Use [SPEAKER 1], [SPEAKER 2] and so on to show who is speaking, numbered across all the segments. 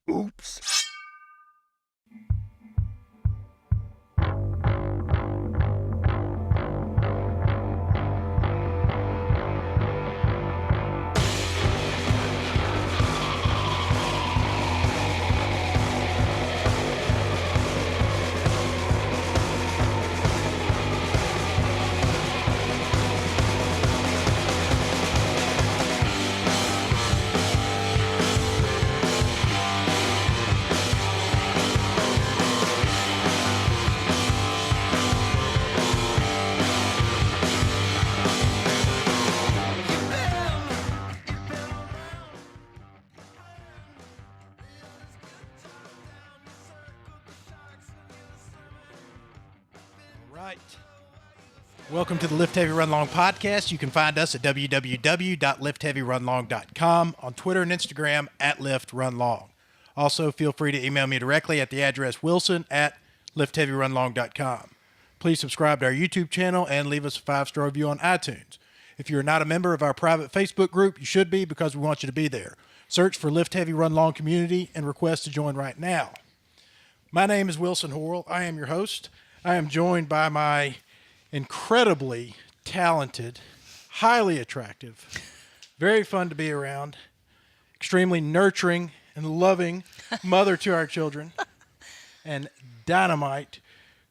[SPEAKER 1] Oops.
[SPEAKER 2] Welcome to the Lift Heavy Run Long podcast. You can find us at www.liftheavyrunlong.com, on Twitter and Instagram at liftrunlong. Also, feel free to email me directly at the address wilson@liftheavyrunlong.com. Please subscribe to our YouTube channel and leave us a 5-star review on iTunes. If you're not a member of our private Facebook group, you should be, because we want you to be there. Search for Lift Heavy Run Long Community and request to join right now. My name is Wilson Horrell. I am your host. I am joined by my incredibly talented, highly attractive, very fun to be around, extremely nurturing and loving mother to our children, and dynamite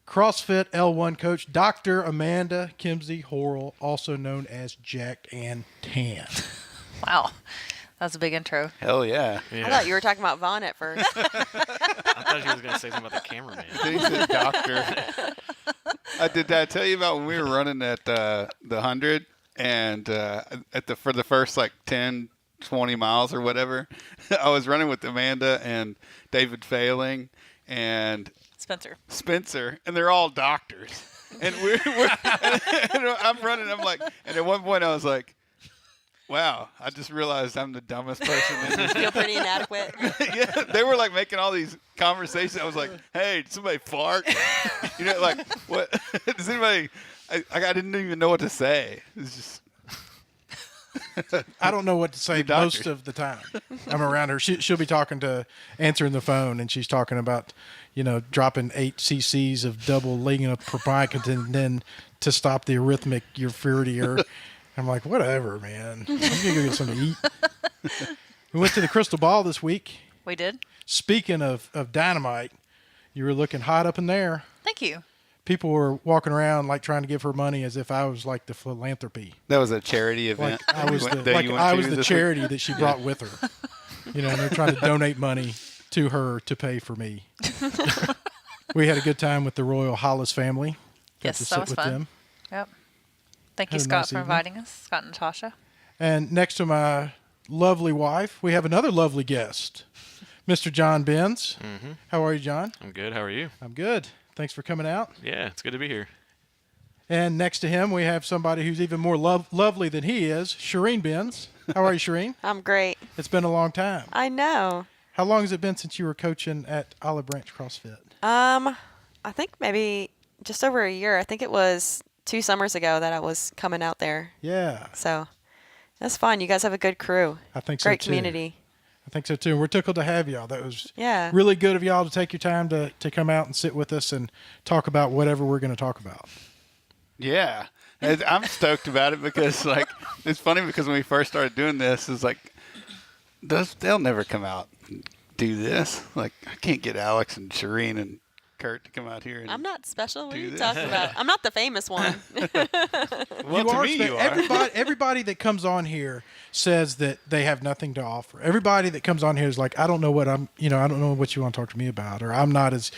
[SPEAKER 2] CrossFit L1 coach, Dr. Amanda Kimsey Horrell, also known as Jacked and Tan.
[SPEAKER 3] Wow. That's a big intro.
[SPEAKER 1] Hell yeah.
[SPEAKER 4] I thought you were talking about Vaughn at first.
[SPEAKER 5] I thought you was going to say something about the cameraman.
[SPEAKER 1] He said doctor. Did I tell you about when we were running at the 100 and for the first like 10, 20 miles or whatever, I was running with Amanda and David Failing and Spencer, and they're all doctors. And we're and I'm running. I'm like, and at one point I was like, wow, I just realized I'm the dumbest person in this.
[SPEAKER 4] Feel pretty inadequate.
[SPEAKER 1] Yeah, they were like making all these conversations. I was like, hey, did somebody fart? You know, like, what? Does anybody, I didn't even know what to say. It's just.
[SPEAKER 2] I don't know what to say most of the time. I'm around her. She'll be answering the phone, and she's talking about, dropping 8 cc's of double lignopropicontin and then to stop the arrhythmic urethria. I'm like, whatever, man. I'm going to go get something to eat. We went to the Crystal Ball this week.
[SPEAKER 3] We did.
[SPEAKER 2] Speaking of dynamite, you were looking hot up in there.
[SPEAKER 3] Thank you.
[SPEAKER 2] People were walking around like trying to give her money as if I was like the philanthropy.
[SPEAKER 1] That was a charity event.
[SPEAKER 2] Like I was the charity that she brought with her. And they're trying to donate money to her to pay for me. We had a good time with the Royal Hollis family.
[SPEAKER 3] Yes, that was fun.
[SPEAKER 2] Them.
[SPEAKER 3] Yep. Thank you, Scott, for inviting us. Scott and Natasha. And
[SPEAKER 2] next to my lovely wife, we have another lovely guest, Mr. Shereen Bienz.
[SPEAKER 5] Mm-hmm.
[SPEAKER 2] How are you, John?
[SPEAKER 5] I'm good. How are you?
[SPEAKER 2] I'm good. Thanks for coming out.
[SPEAKER 5] Yeah, it's good to be here.
[SPEAKER 2] And next to him, we have somebody who's even more lovely than he is, Shereen Bienz. How are you, Shereen?
[SPEAKER 4] I'm great.
[SPEAKER 2] It's been a long time.
[SPEAKER 4] I know.
[SPEAKER 2] How long has it been since you were coaching at Olive Branch CrossFit?
[SPEAKER 4] I think maybe just over a year. I think it was 2 summers ago that I was coming out there.
[SPEAKER 2] Yeah.
[SPEAKER 4] So that's fun. You guys have a good crew.
[SPEAKER 2] I think so,
[SPEAKER 4] Great
[SPEAKER 2] too.
[SPEAKER 4] community.
[SPEAKER 2] I think so, too. We're tickled to have y'all. That was
[SPEAKER 4] Yeah.
[SPEAKER 2] really good of y'all to take your time to come out and sit with us and talk about whatever we're going to talk about.
[SPEAKER 1] Yeah. I'm stoked about it because, like, it's funny because when we first started doing this, it's like, they'll never come out and do this. Like, I can't get Alex and Shereen and Kurt to come out here. And
[SPEAKER 4] I'm not special. What are you
[SPEAKER 1] this.
[SPEAKER 4] talking about? I'm not the famous one.
[SPEAKER 1] Well, to me, you are.
[SPEAKER 2] Everybody that comes on here says that they have nothing to offer. Everybody that comes on here is like, I don't know what I don't know what you want to talk to me about, or I'm not as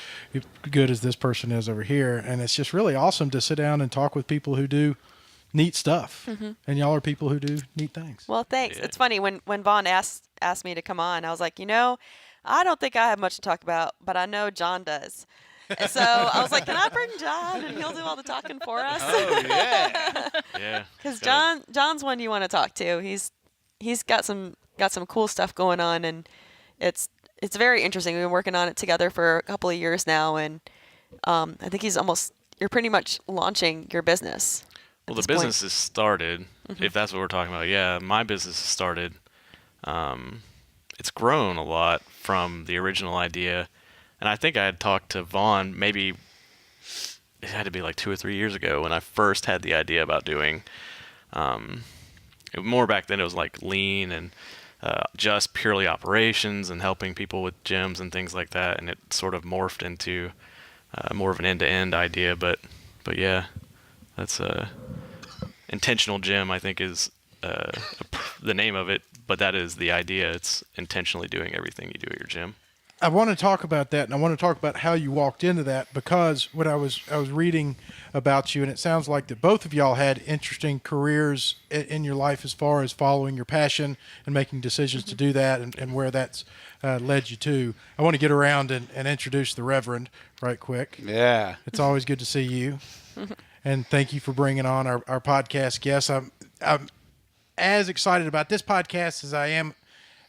[SPEAKER 2] good as this person is over here. And it's just really awesome to sit down and talk with people who do neat stuff. Mm-hmm. And y'all are people who do neat things.
[SPEAKER 4] Well, thanks.
[SPEAKER 5] Yeah.
[SPEAKER 4] It's funny when Vaughn asked me to come on, I was like, I don't think I have much to talk about, but I know John does. And so I was like, can I bring John and he'll do all the talking for us?
[SPEAKER 1] Oh, yeah.
[SPEAKER 5] Yeah.
[SPEAKER 4] Because John's one you want to talk to. He's got some cool stuff going on, and it's very interesting. We've been working on it together for a couple of years now, and I think you're pretty much launching your business.
[SPEAKER 5] Well, the business has started, if that's what we're talking about. Yeah, my business has started. It's grown a lot from the original idea. And I think I had talked to Vaughn, maybe it had to be like 2 or 3 years ago when I first had the idea about doing, more back then it was like lean and just purely operations and helping people with gyms and things like that. And it sort of morphed into more of an end-to-end idea. But yeah, that's intentional gym, I think, is the name of it, but that is the idea. It's intentionally doing everything you do at your gym.
[SPEAKER 2] I want to talk about that, and I want to talk about how you walked into that, because what I was reading about you, and it sounds like that both of y'all had interesting careers in your life as far as following your passion and making decisions to do that, and where that's led you to. I want to get around and introduce the Reverend right quick.
[SPEAKER 1] Yeah.
[SPEAKER 2] It's always good to see you, and thank you for bringing on our podcast guests. I'm as excited about this podcast as I am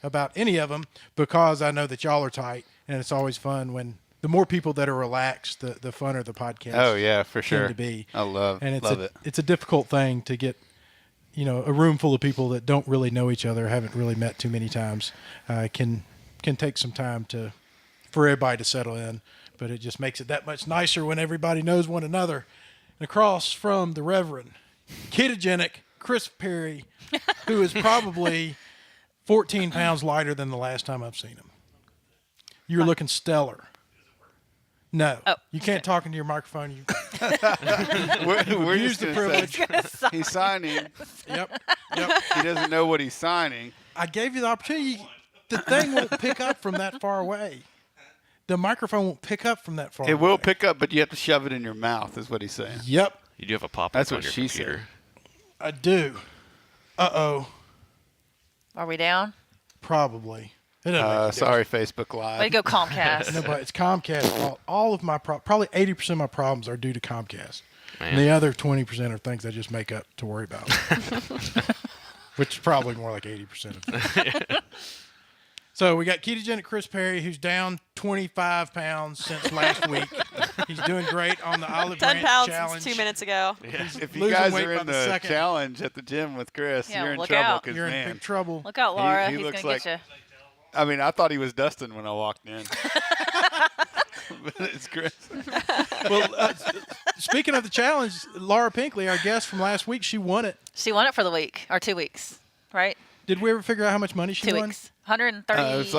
[SPEAKER 2] about any of them, because I know that y'all are tight, and it's always fun when the more people that are relaxed, the funner the podcast.
[SPEAKER 1] Oh yeah, for sure.
[SPEAKER 2] To be.
[SPEAKER 1] I love it.
[SPEAKER 2] It's a difficult thing to get, a room full of people that don't really know each other, haven't really met too many times. Can take some time for everybody to settle in, but it just makes it that much nicer when everybody knows one another. And across from the Reverend, ketogenic Chris Perry, who is probably 14 pounds lighter than the last time I've seen him. You're looking stellar. No, you can't talk into your microphone.
[SPEAKER 1] We're
[SPEAKER 2] Use
[SPEAKER 1] just
[SPEAKER 2] the
[SPEAKER 1] gonna
[SPEAKER 2] privilege.
[SPEAKER 1] say he's signing.
[SPEAKER 2] Yep.
[SPEAKER 1] He doesn't know what he's signing.
[SPEAKER 2] I gave you the opportunity. The thing won't pick up from that far away. The microphone won't pick up from that far away.
[SPEAKER 1] It will pick up, but you have to shove it in your mouth, is what he's saying.
[SPEAKER 2] Yep,
[SPEAKER 5] You do have a pop-up
[SPEAKER 1] That's
[SPEAKER 5] on
[SPEAKER 1] what
[SPEAKER 5] your
[SPEAKER 1] she
[SPEAKER 5] computer.
[SPEAKER 1] said.
[SPEAKER 2] I do. Uh-oh.
[SPEAKER 3] Are we down?
[SPEAKER 2] Probably. It doesn't make a
[SPEAKER 1] Sorry, Facebook Live.
[SPEAKER 3] Way to go, Comcast.
[SPEAKER 2] No, but it's Comcast. All of my probably 80% of my problems are due to Comcast.
[SPEAKER 5] Man.
[SPEAKER 2] And the other 20% are things I just make up to worry about. Which is probably more like 80% of them. So we got ketogenic Chris Perry, who's down 25 pounds since last week. He's doing great on the Olive
[SPEAKER 4] 10
[SPEAKER 2] Branch
[SPEAKER 4] pounds
[SPEAKER 2] Challenge.
[SPEAKER 4] since 2 minutes ago.
[SPEAKER 1] If you
[SPEAKER 2] losing
[SPEAKER 1] guys
[SPEAKER 2] weight
[SPEAKER 1] are
[SPEAKER 2] by
[SPEAKER 1] in
[SPEAKER 2] the
[SPEAKER 1] the
[SPEAKER 2] second.
[SPEAKER 1] challenge at the gym with Chris,
[SPEAKER 3] Yeah,
[SPEAKER 1] you're in
[SPEAKER 3] look
[SPEAKER 1] trouble
[SPEAKER 3] out.
[SPEAKER 1] because,
[SPEAKER 2] You're in
[SPEAKER 1] man,
[SPEAKER 2] big trouble.
[SPEAKER 3] Look out, Laura.
[SPEAKER 1] he
[SPEAKER 3] He's
[SPEAKER 1] looks
[SPEAKER 3] going to get
[SPEAKER 1] like-
[SPEAKER 3] you.
[SPEAKER 1] I mean, I thought he was Dustin when I walked in. But it's Chris.
[SPEAKER 2] Well, speaking of the challenge, Laura Pinkley, our guest from last week, she won it.
[SPEAKER 3] She won it for the week, or 2 weeks, right?
[SPEAKER 2] Did we ever figure out how much money she
[SPEAKER 3] 2
[SPEAKER 2] won?
[SPEAKER 3] weeks. 130.
[SPEAKER 1] It's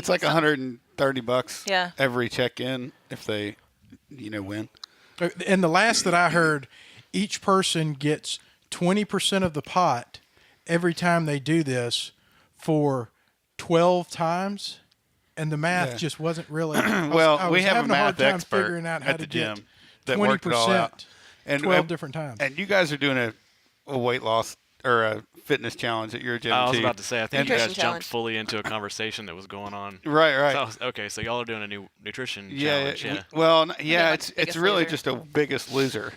[SPEAKER 1] like $130
[SPEAKER 3] Yeah.
[SPEAKER 1] every check-in if they, win.
[SPEAKER 2] And the last that I heard, each person gets 20% of the pot every time they do this for 12 times. And the math just wasn't really.
[SPEAKER 1] Well, we have a
[SPEAKER 2] having hard
[SPEAKER 1] math
[SPEAKER 2] time
[SPEAKER 1] expert
[SPEAKER 2] figuring out how
[SPEAKER 1] at
[SPEAKER 2] to
[SPEAKER 1] the
[SPEAKER 2] get
[SPEAKER 1] gym that worked it all out.
[SPEAKER 2] 12 different times.
[SPEAKER 1] And you guys are doing a weight loss or a fitness challenge at your gym
[SPEAKER 5] I was
[SPEAKER 1] too.
[SPEAKER 5] about to say, I think you
[SPEAKER 4] Nutrition
[SPEAKER 5] guys
[SPEAKER 4] challenge.
[SPEAKER 5] jumped fully into a conversation that was going on.
[SPEAKER 1] Right.
[SPEAKER 5] So y'all are doing a new nutrition
[SPEAKER 1] Yeah.
[SPEAKER 5] challenge. Yeah.
[SPEAKER 1] Well, yeah,
[SPEAKER 3] like
[SPEAKER 1] it's
[SPEAKER 3] Biggest
[SPEAKER 1] really
[SPEAKER 3] Loser.
[SPEAKER 1] just a Biggest Loser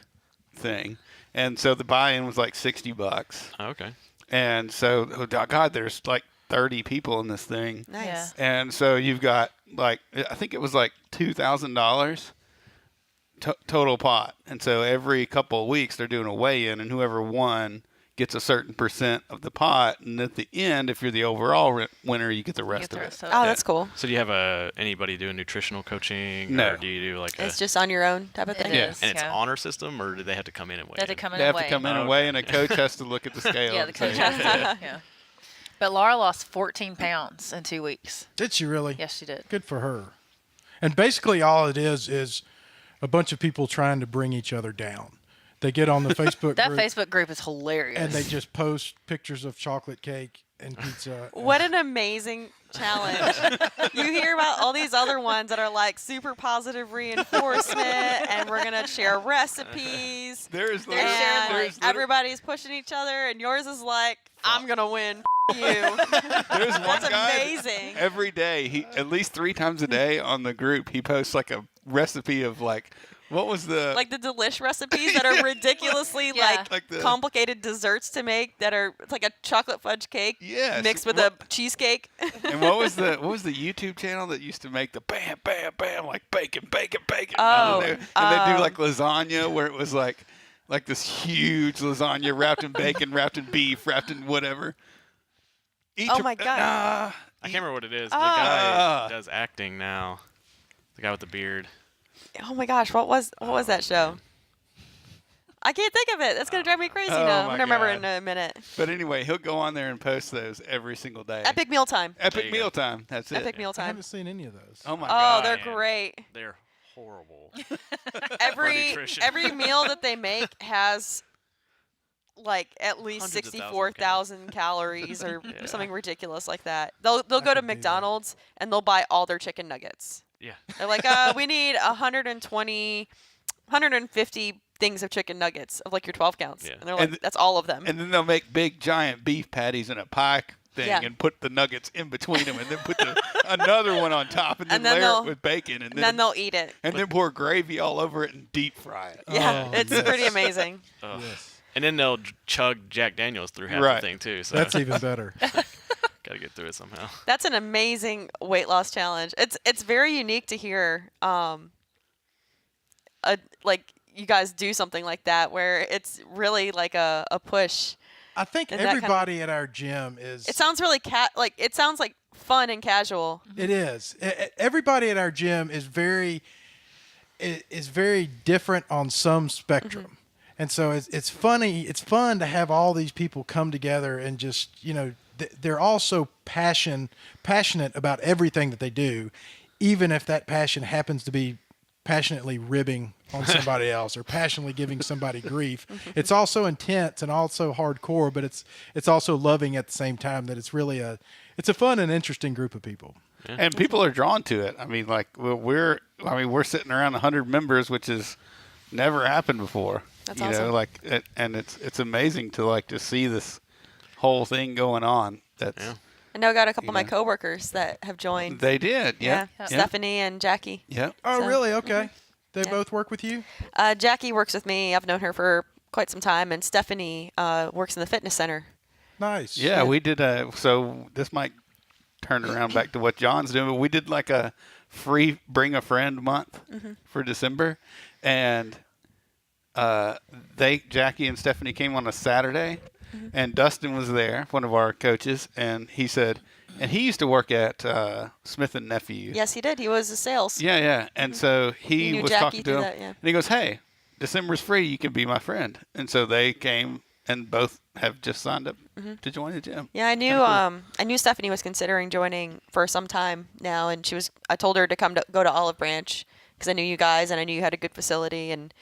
[SPEAKER 1] thing, and so the buy-in was like $60,
[SPEAKER 5] Oh, okay.
[SPEAKER 1] and so God, there's like 30 people in this thing,
[SPEAKER 4] Nice.
[SPEAKER 3] Yeah.
[SPEAKER 1] and so you've got like I think it was like $2,000 total pot, and so every couple of weeks they're doing a weigh-in, and whoever won gets a certain percent of the pot, and at the end, if you're the overall winner, you get the rest of it.
[SPEAKER 4] Oh, that's cool.
[SPEAKER 5] So do you have anybody doing nutritional coaching?
[SPEAKER 1] No.
[SPEAKER 5] Or do you do like a...
[SPEAKER 4] It's just on your own type of
[SPEAKER 3] It
[SPEAKER 4] thing.
[SPEAKER 1] Yeah.
[SPEAKER 3] is,
[SPEAKER 5] And it's
[SPEAKER 3] yeah.
[SPEAKER 5] honor system, or do they have to come in and weigh?
[SPEAKER 3] They have to come in
[SPEAKER 1] They
[SPEAKER 3] and
[SPEAKER 1] have to come in
[SPEAKER 3] weigh.
[SPEAKER 1] and weigh, and a coach has to look at the scale.
[SPEAKER 3] Yeah, the
[SPEAKER 1] and say,
[SPEAKER 3] coach has to. Yeah. But Laura lost 14 pounds in 2 weeks.
[SPEAKER 2] Did she really?
[SPEAKER 3] Yes, she did.
[SPEAKER 2] Good for her. And basically all it is a bunch of people trying to bring each other down. They get on the Facebook
[SPEAKER 3] That
[SPEAKER 2] group
[SPEAKER 3] Facebook group is hilarious.
[SPEAKER 2] and they just post pictures of chocolate cake and pizza.
[SPEAKER 4] What an amazing challenge. You hear about all these other ones that are like super positive reinforcement, and we're going to share recipes.
[SPEAKER 1] There's
[SPEAKER 3] They're
[SPEAKER 1] literally-
[SPEAKER 3] sharing,
[SPEAKER 4] And
[SPEAKER 3] like,
[SPEAKER 4] everybody's pushing each other, and yours is like, I'm going to win. You.
[SPEAKER 1] There's one
[SPEAKER 4] That's
[SPEAKER 1] guy
[SPEAKER 4] amazing.
[SPEAKER 1] every day. He at least 3 times a day on the group. He posts like a recipe of like what was the
[SPEAKER 4] Like the delish recipes that are ridiculously
[SPEAKER 3] Yeah.
[SPEAKER 1] Like the-
[SPEAKER 4] complicated desserts to make that are it's like a chocolate fudge cake
[SPEAKER 1] Yes.
[SPEAKER 4] mixed with
[SPEAKER 1] What-
[SPEAKER 4] a cheesecake.
[SPEAKER 1] and what was the YouTube channel that used to make the bam bam bam like bacon bacon bacon?
[SPEAKER 4] Oh,
[SPEAKER 1] and they do like lasagna where it was like this huge lasagna wrapped in bacon, wrapped in beef, wrapped in whatever.
[SPEAKER 4] Oh my God.
[SPEAKER 5] I can't remember what it is. The guy does acting now. The guy with the beard.
[SPEAKER 4] Oh my gosh, what was that show? I can't think of it. That's gonna drive me crazy now. I'm gonna remember in a minute.
[SPEAKER 1] But anyway, he'll go on there and post those every single day.
[SPEAKER 4] Epic Mealtime.
[SPEAKER 1] Epic Mealtime. That's it.
[SPEAKER 4] Epic
[SPEAKER 2] I
[SPEAKER 4] Mealtime.
[SPEAKER 2] haven't seen any of those.
[SPEAKER 1] Oh my
[SPEAKER 4] Oh,
[SPEAKER 1] God.
[SPEAKER 4] they're
[SPEAKER 5] Man.
[SPEAKER 4] great.
[SPEAKER 5] They're horrible.
[SPEAKER 4] Every meal that they make has like at least
[SPEAKER 5] Hundreds of
[SPEAKER 4] 64,000 calories or something ridiculous like that. They'll go to McDonald's and they'll buy all their chicken nuggets.
[SPEAKER 5] Yeah.
[SPEAKER 4] They're like, we need 150 things of chicken nuggets of like your 12 counts.
[SPEAKER 5] Yeah.
[SPEAKER 4] And they're like, that's all of them.
[SPEAKER 1] And then they'll make big giant beef patties in a pie thing and put the nuggets in between them and then put another one on top and then layer it with bacon and
[SPEAKER 4] then they'll eat it.
[SPEAKER 1] And then pour gravy all over it and deep fry it.
[SPEAKER 4] Yeah, it's pretty amazing.
[SPEAKER 2] Yes.
[SPEAKER 5] And then they'll chug Jack Daniels through half the thing too. So
[SPEAKER 2] That's even better.
[SPEAKER 5] gotta get through it somehow.
[SPEAKER 4] That's an amazing weight loss challenge. It's very unique to hear like you guys do something like that where it's really like a push.
[SPEAKER 2] I think
[SPEAKER 4] And that kind of-
[SPEAKER 2] everybody at our gym is.
[SPEAKER 4] It sounds really it sounds like fun and casual.
[SPEAKER 2] It is. Everybody at our gym is very different on some spectrum. And so it's funny. It's fun to have all these people come together and just, they're all so passionate about everything that they do, even if that passion happens to be passionately ribbing on somebody else or passionately giving somebody grief. It's also intense and also hardcore, but it's also loving at the same time. That it's really a fun and interesting group of people.
[SPEAKER 5] Yeah.
[SPEAKER 1] And people are drawn to it. I mean, like we're sitting around 100 members, which has never happened before.
[SPEAKER 4] That's awesome.
[SPEAKER 1] And it's amazing to like to see this whole thing going on. That's
[SPEAKER 4] I know I got a couple of my coworkers that have joined.
[SPEAKER 1] They did, yeah.
[SPEAKER 4] Stephanie and Jackie.
[SPEAKER 1] Yeah.
[SPEAKER 2] Oh,
[SPEAKER 4] So-
[SPEAKER 2] really? Okay. They both work with you?
[SPEAKER 4] Jackie works with me. I've known her for quite some time, and Stephanie works in the fitness center.
[SPEAKER 2] Nice.
[SPEAKER 1] Yeah, we did so this might turn around back to what John's doing, but we did like a free bring a friend month for December, and Jackie and Stephanie came on a Saturday, and Dustin was there, one of our coaches, and he said, and he used to work at Smith and Nephew.
[SPEAKER 4] Yes, he did. He was a sales.
[SPEAKER 1] Yeah. And so he
[SPEAKER 4] knew
[SPEAKER 1] was
[SPEAKER 4] Jackie
[SPEAKER 1] talking to
[SPEAKER 4] through
[SPEAKER 1] him,
[SPEAKER 4] that, yeah.
[SPEAKER 1] and he goes, "Hey, December's free. You can be my friend." And so they came, and both have just signed up to join the gym.
[SPEAKER 4] Yeah, I knew.
[SPEAKER 1] Kinda
[SPEAKER 4] I knew Stephanie was considering joining for some time now, and I told her to go to Olive Branch because I knew you guys and I knew you had a good facility, and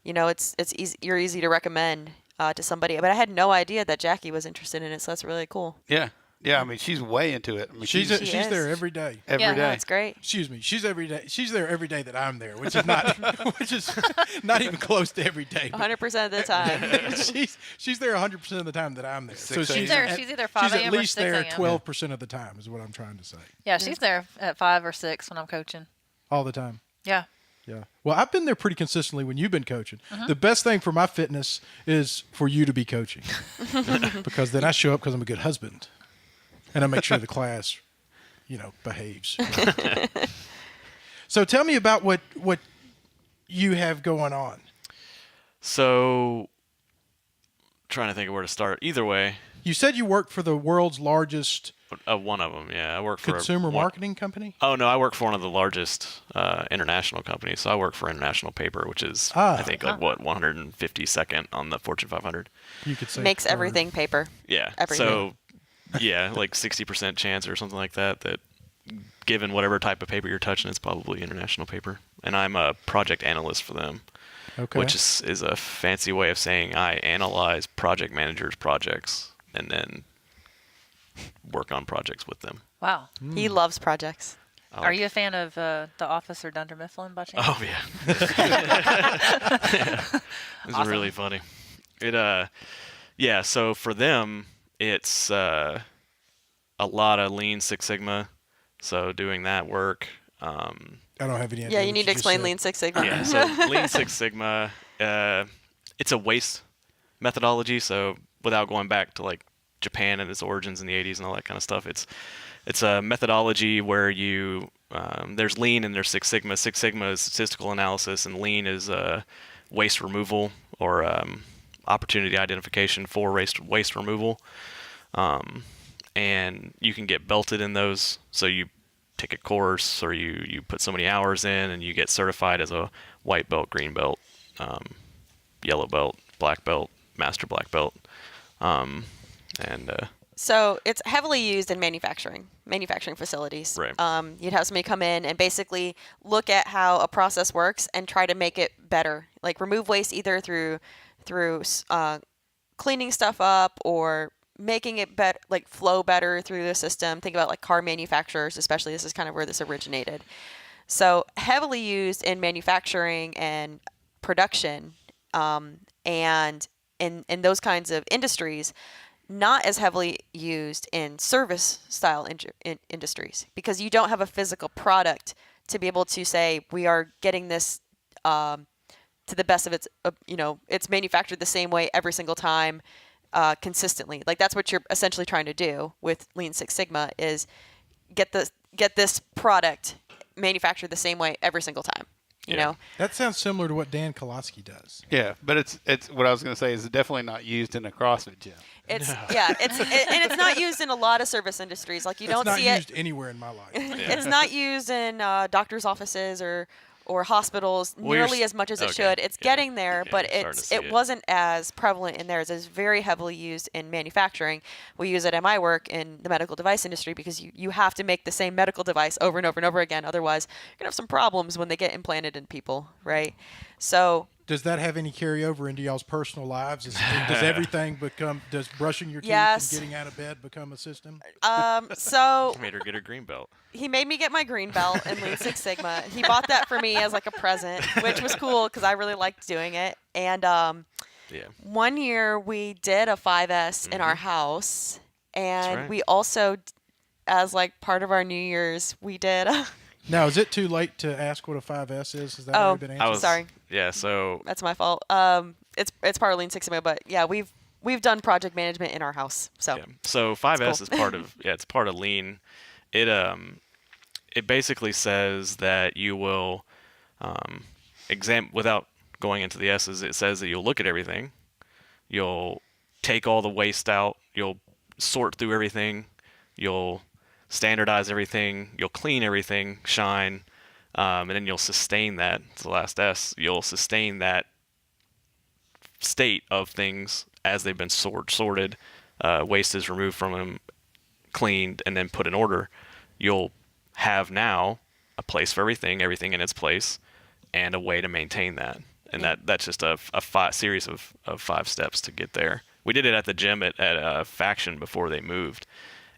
[SPEAKER 4] it's easy. You're easy to recommend to somebody. But I had no idea that Jackie was interested in it, so that's really cool.
[SPEAKER 1] Yeah. I mean, she's way into it. I mean,
[SPEAKER 2] She's
[SPEAKER 4] She is.
[SPEAKER 2] there every day.
[SPEAKER 1] every
[SPEAKER 3] Yeah,
[SPEAKER 1] day.
[SPEAKER 4] That's great.
[SPEAKER 2] Excuse me. She's there every day that I'm there, which is not even close to every day.
[SPEAKER 4] 100% of the time.
[SPEAKER 2] She's there 100% of the time that I'm there. So
[SPEAKER 1] 6
[SPEAKER 2] she's
[SPEAKER 1] a.m.
[SPEAKER 3] She's either 5
[SPEAKER 2] she's at
[SPEAKER 3] a.m. or
[SPEAKER 2] least
[SPEAKER 3] 6
[SPEAKER 2] there
[SPEAKER 3] a.m.
[SPEAKER 2] 12% of the time is what I'm trying to say.
[SPEAKER 3] Yeah, she's there at 5 or 6 when I'm coaching.
[SPEAKER 2] All the time.
[SPEAKER 3] Yeah.
[SPEAKER 2] Yeah. Well, I've been there pretty consistently when you've been coaching. The best thing for my fitness is for you to be coaching because then I show up because I'm a good husband and I make sure the class, behaves. So tell me about what you have going on.
[SPEAKER 5] So, trying to think of where to start. Either way,
[SPEAKER 2] You said you work for the world's largest
[SPEAKER 5] one of them. Yeah, I work for
[SPEAKER 2] consumer
[SPEAKER 5] one-
[SPEAKER 2] marketing company.
[SPEAKER 5] Oh no, I work for one of the largest international companies. So I work for International Paper, which is I think 152nd on the Fortune 500.
[SPEAKER 2] You could say
[SPEAKER 4] Makes
[SPEAKER 2] third.
[SPEAKER 4] everything paper.
[SPEAKER 5] Yeah.
[SPEAKER 4] Everything.
[SPEAKER 5] So yeah, like 60% chance or something like that given whatever type of paper you're touching, it's probably International Paper. And I'm a project analyst for them,
[SPEAKER 2] Okay.
[SPEAKER 5] which is a fancy way of saying I analyze project managers' projects and then work on projects with them.
[SPEAKER 3] Wow.
[SPEAKER 4] He loves projects.
[SPEAKER 3] Are you a fan of The Office or Dunder Mifflin by chance?
[SPEAKER 5] Oh yeah. It's
[SPEAKER 3] Awesome.
[SPEAKER 5] really funny. So for them it's a lot of Lean Six Sigma. So doing that work.
[SPEAKER 2] I don't have any idea.
[SPEAKER 4] Yeah, you
[SPEAKER 2] what
[SPEAKER 4] need to
[SPEAKER 2] just
[SPEAKER 4] explain
[SPEAKER 2] said.
[SPEAKER 4] Lean Six Sigma.
[SPEAKER 5] Yeah, so Lean Six Sigma, it's a waste methodology. So without going back to like Japan and its origins in the 80s and all that kind of stuff, it's a methodology where you there's Lean and there's Six Sigma. Six Sigma is statistical analysis, and Lean is waste removal or opportunity identification for waste removal. and you can get belted in those. So you take a course, or you put so many hours in, and you get certified as a white belt, green belt, yellow belt, black belt, master black belt,
[SPEAKER 4] So it's heavily used in manufacturing facilities.
[SPEAKER 5] Right.
[SPEAKER 4] You'd have somebody come in and basically look at how a process works and try to make it better, like remove waste either through cleaning stuff up or making it better, like flow better through the system. Think about like car manufacturers, especially. This is kind of where this originated. So heavily used in manufacturing and production, and in those kinds of industries. Not as heavily used in service style industries, because you don't have a physical product to be able to say we are getting this to the best of its, it's manufactured the same way every single time, consistently. Like that's what you're essentially trying to do with Lean Six Sigma, is get this product manufactured the same way every single time. You know,
[SPEAKER 2] that sounds similar to what Dan Kolotsky does.
[SPEAKER 1] Yeah, but it's what I was going to say is definitely not used in a CrossFit gym.
[SPEAKER 4] And it's not used in a lot of service industries. Like you don't see it.
[SPEAKER 2] It's not used anywhere in my life.
[SPEAKER 4] It's not used in doctors' offices or hospitals nearly as much as it should. It's getting there, but it wasn't as prevalent in theirs. It's very heavily used in manufacturing. We use it at my work in the medical device industry, because you have to make the same medical device over and over and over again. Otherwise, you're going to have some problems when they get implanted in people, right? So
[SPEAKER 2] does that have any carryover into y'all's personal lives? Does everything does brushing your teeth
[SPEAKER 4] Yes.
[SPEAKER 2] and getting out of bed become a system?
[SPEAKER 4] So
[SPEAKER 5] made her get her green belt.
[SPEAKER 4] he made me get my green belt in Lean Six Sigma. He bought that for me as like a present, which was cool because I really liked doing it. And one year we did a 5S in our house, and
[SPEAKER 5] right.
[SPEAKER 4] we also, as like part of our New Year's, we did.
[SPEAKER 2] Now, is it too late to ask what a 5S is? Has that already been answered?
[SPEAKER 4] Sorry.
[SPEAKER 5] Yeah, so
[SPEAKER 4] That's my fault. It's part of Lean Six Sigma, but yeah, we've done project management in our house. So
[SPEAKER 5] so 5S
[SPEAKER 4] cool.
[SPEAKER 5] is part of it's part of Lean. It basically says that you will without going into the S's. It says that you'll look at everything, you'll take all the waste out, you'll sort through everything, you'll standardize everything, you'll clean everything, shine, and then you'll sustain that. It's the last S. You'll sustain that state of things as they've been sorted, waste is removed from them, cleaned, and then put in order. You'll have now a place for everything in its place, and a way to maintain that. And that's just a series of 5 steps to get there. We did it at the gym at Faction before they moved,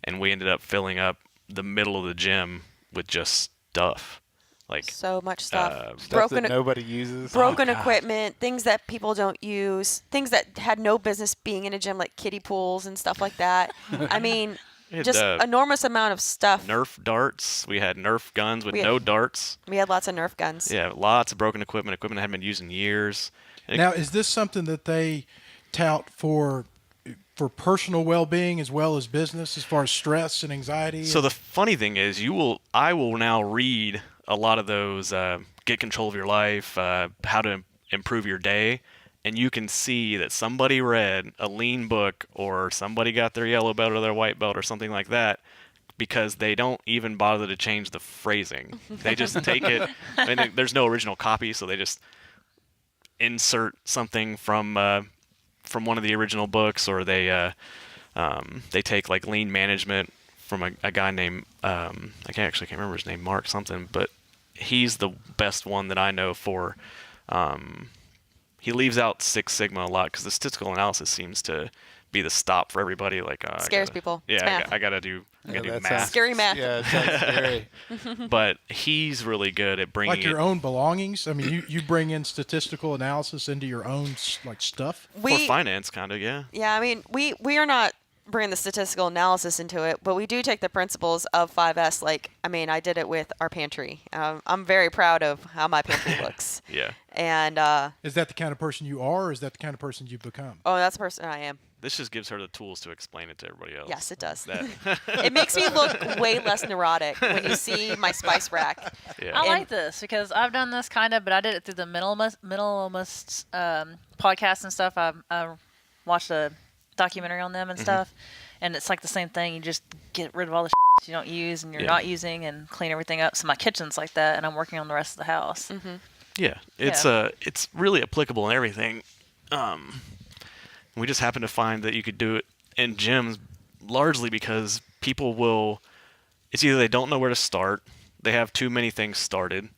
[SPEAKER 5] and we ended up filling up the middle of the gym with just stuff. Like
[SPEAKER 4] so much stuff.
[SPEAKER 1] Stuff that nobody uses.
[SPEAKER 4] Broken equipment, things that people don't use, things that had no business being in a gym, like kiddie pools and stuff like that. I mean, just enormous amount of stuff.
[SPEAKER 5] Nerf darts. We had Nerf guns with no darts.
[SPEAKER 4] We had lots of Nerf guns.
[SPEAKER 5] Yeah, lots of broken equipment that hadn't been used in years.
[SPEAKER 2] Now, is this something that they tout for personal well-being as well as business, as far as stress and anxiety?
[SPEAKER 5] So the funny thing is, I will now read a lot of those get control of your life, how to improve your day, and you can see that somebody read a Lean book, or somebody got their yellow belt or their white belt or something like that, because they don't even bother to change the phrasing. They just take it. I mean, there's no original copy, so they just insert something from one of the original books, or they take like lean management from a guy named I can't remember his name, Mark something, but he's the best one that I know for. He leaves out Six Sigma a lot because the statistical analysis seems to be the stop for everybody. Like
[SPEAKER 4] scares people.
[SPEAKER 5] Yeah, I gotta do math.
[SPEAKER 4] Scary math.
[SPEAKER 1] Yeah, it sounds scary.
[SPEAKER 5] But he's really good at bringing
[SPEAKER 2] like your own belongings. I mean, you bring in statistical analysis into your own like stuff.
[SPEAKER 5] For finance, kind of, yeah.
[SPEAKER 4] Yeah, I mean, we are not bringing the statistical analysis into it, but we do take the principles of 5S. Like, I mean, I did it with our pantry. I'm very proud of how my pantry looks.
[SPEAKER 5] Yeah.
[SPEAKER 4] And
[SPEAKER 2] is that the kind of person you are, or is that the kind of person you've become?
[SPEAKER 4] Oh, that's the person I am.
[SPEAKER 5] This just gives her the tools to explain it to everybody else.
[SPEAKER 4] Yes, it does. It makes me look way less neurotic when you see my spice rack.
[SPEAKER 5] Yeah.
[SPEAKER 3] I like this because I've done this kind of, but I did it through the minimalist podcast and stuff. I watched a documentary on them and stuff. And it's like the same thing. You just get rid of all the you don't use and you're not using, and clean everything up. So my kitchen's like that, and I'm working on the rest of the house.
[SPEAKER 5] Yeah, it's really applicable in everything. We just happen to find that you could do it in gyms largely because people will. It's either they don't know where to start, they have too many things started,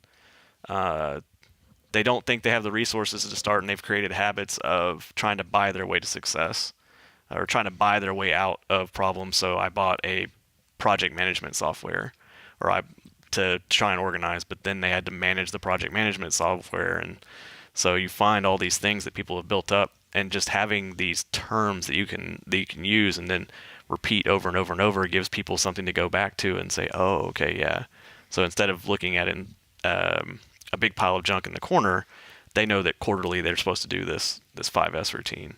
[SPEAKER 5] they don't think they have the resources to start, and they've created habits of trying to buy their way to success or trying to buy their way out of problems. So I bought a project management software to try and organize, but then they had to manage the project management software. And so you find all these things that people have built up, and just having these terms that you can use and then repeat over and over and over gives people something to go back to and say, oh, okay, yeah. So instead of looking at it in a big pile of junk in the corner, they know that quarterly they're supposed to do this 5S routine.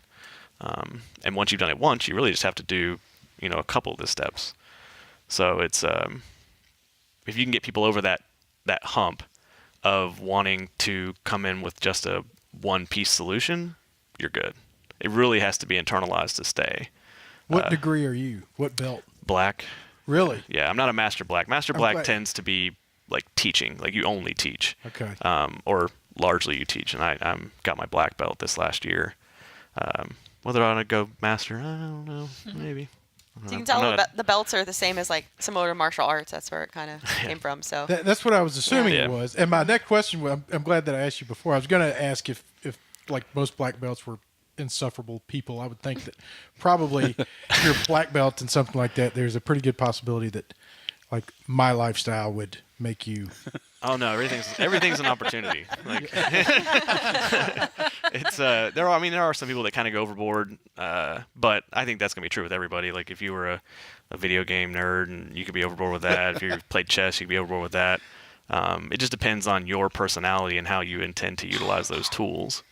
[SPEAKER 5] And once you've done it once, you really just have to do, a couple of the steps. So it's if you can get people over that hump of wanting to come in with just a one-piece solution, you're good. It really has to be internalized to stay.
[SPEAKER 2] What degree are you? What belt?
[SPEAKER 5] Black.
[SPEAKER 2] Really?
[SPEAKER 5] Yeah, I'm not a master black. Master black tends to be like teaching, like you only teach.
[SPEAKER 2] Okay.
[SPEAKER 5] Or largely you teach, and I got my black belt this last year. Whether I want to go master, I don't know. Maybe.
[SPEAKER 4] You can tell the belts are the same as like similar to martial arts. That's where it kind of came from. So
[SPEAKER 2] that's what I was assuming it was. And my next question, I'm glad that I asked you before. I was going to ask if like most black belts were insufferable people. I would think that probably if you're a black belt and something like that, there's a pretty good possibility that like my lifestyle would make you.
[SPEAKER 5] Oh no, everything's an opportunity. Like, it's there are some people that kind of go overboard, but I think that's gonna be true with everybody. Like if you were a video game nerd, and you could be overboard with that. If you played chess, you could be overboard with that. It just depends on your personality and how you intend to utilize those tools.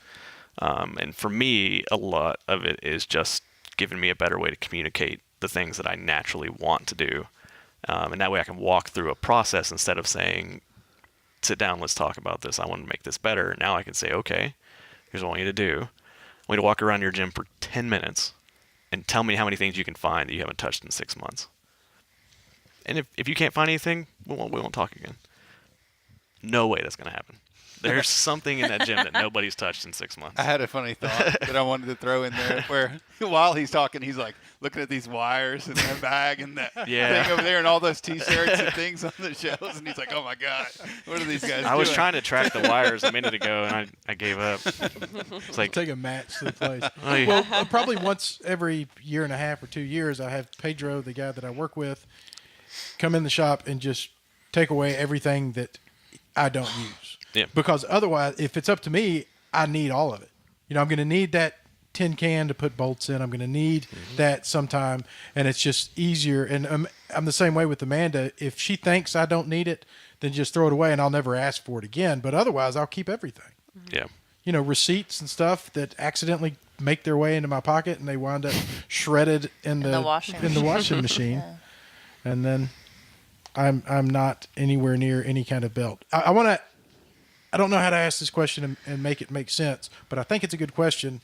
[SPEAKER 5] And for me, a lot of it is just giving me a better way to communicate the things that I naturally want to do. And that way I can walk through a process instead of saying, sit down, let's talk about this. I want to make this better. Now I can say, okay, here's what I want you to do. I want you to walk around your gym for 10 minutes and tell me how many things you can find that you haven't touched in 6 months. And if you can't find anything, we won't talk again. No way that's going to happen. There's something in that gym that nobody's touched in 6 months.
[SPEAKER 1] I had a funny thought that I wanted to throw in there where while he's talking, he's like looking at these wires and that bag and that thing over there and all those T-shirts and things on the shelves. And he's like, oh, my God, what are these guys doing?
[SPEAKER 5] I was trying to track the wires a minute ago, and I gave up. It's like
[SPEAKER 2] take a match to the place. Well, probably once every year and a half or 2 years, I have Pedro, the guy that I work with, come in the shop and just take away everything that I don't use.
[SPEAKER 5] Yeah.
[SPEAKER 2] Because otherwise, if it's up to me, I need all of it. I'm going to need that tin can to put bolts in. I'm going to need that sometime, and it's just easier. And I'm the same way with Amanda. If she thinks I don't need it, then just throw it away, and I'll never ask for it again. But otherwise, I'll keep everything.
[SPEAKER 5] Yeah.
[SPEAKER 2] Receipts and stuff that accidentally make their way into my pocket, and they wind up shredded in the washing machine. Yeah. And then I'm not anywhere near any kind of belt. I don't know how to ask this question and make it make sense, but I think it's a good question.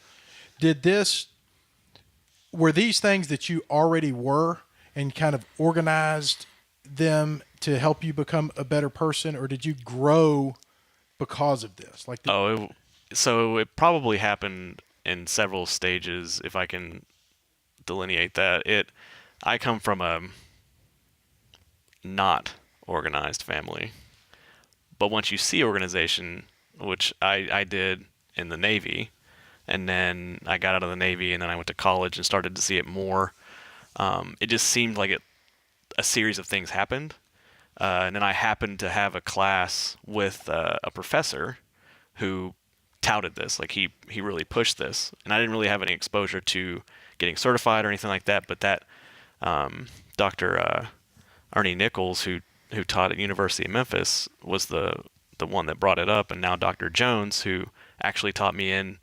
[SPEAKER 2] Were these things that you already were and kind of organized them to help you become a better person, or did you grow because of this?
[SPEAKER 5] So it probably happened in several stages, if I can delineate that. I come from a not organized family. But once you see organization, which I did in the Navy, and then I got out of the Navy, and then I went to college and started to see it more, it just seemed like a series of things happened. And then I happened to have a class with a professor who touted this. Like he really pushed this. And I didn't really have any exposure to getting certified or anything like that. But that Dr. Ernie Nichols, who taught at University of Memphis, was the one that brought it up. And now Dr. Jones, who actually taught me in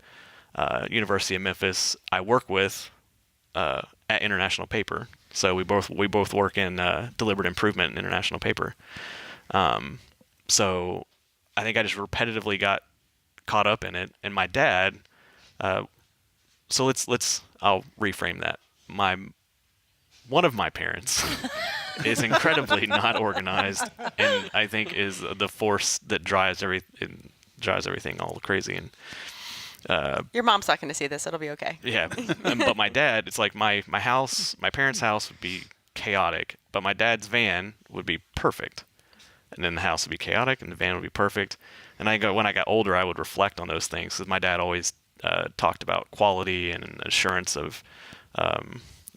[SPEAKER 5] University of Memphis, I work with at International Paper. So we both work in deliberate improvement in International Paper. So I think I just repetitively got caught up in it. And my dad, I'll reframe that. one of my parents is incredibly not organized, and I think is the force that drives everything all crazy. And
[SPEAKER 4] Your mom's not going to see this. It'll be okay.
[SPEAKER 5] yeah, but my dad, it's like my parents' house would be chaotic, but my dad's van would be perfect. And then the house would be chaotic, and the van would be perfect. And when I got older, I would reflect on those things, because my dad always talked about quality and an assurance of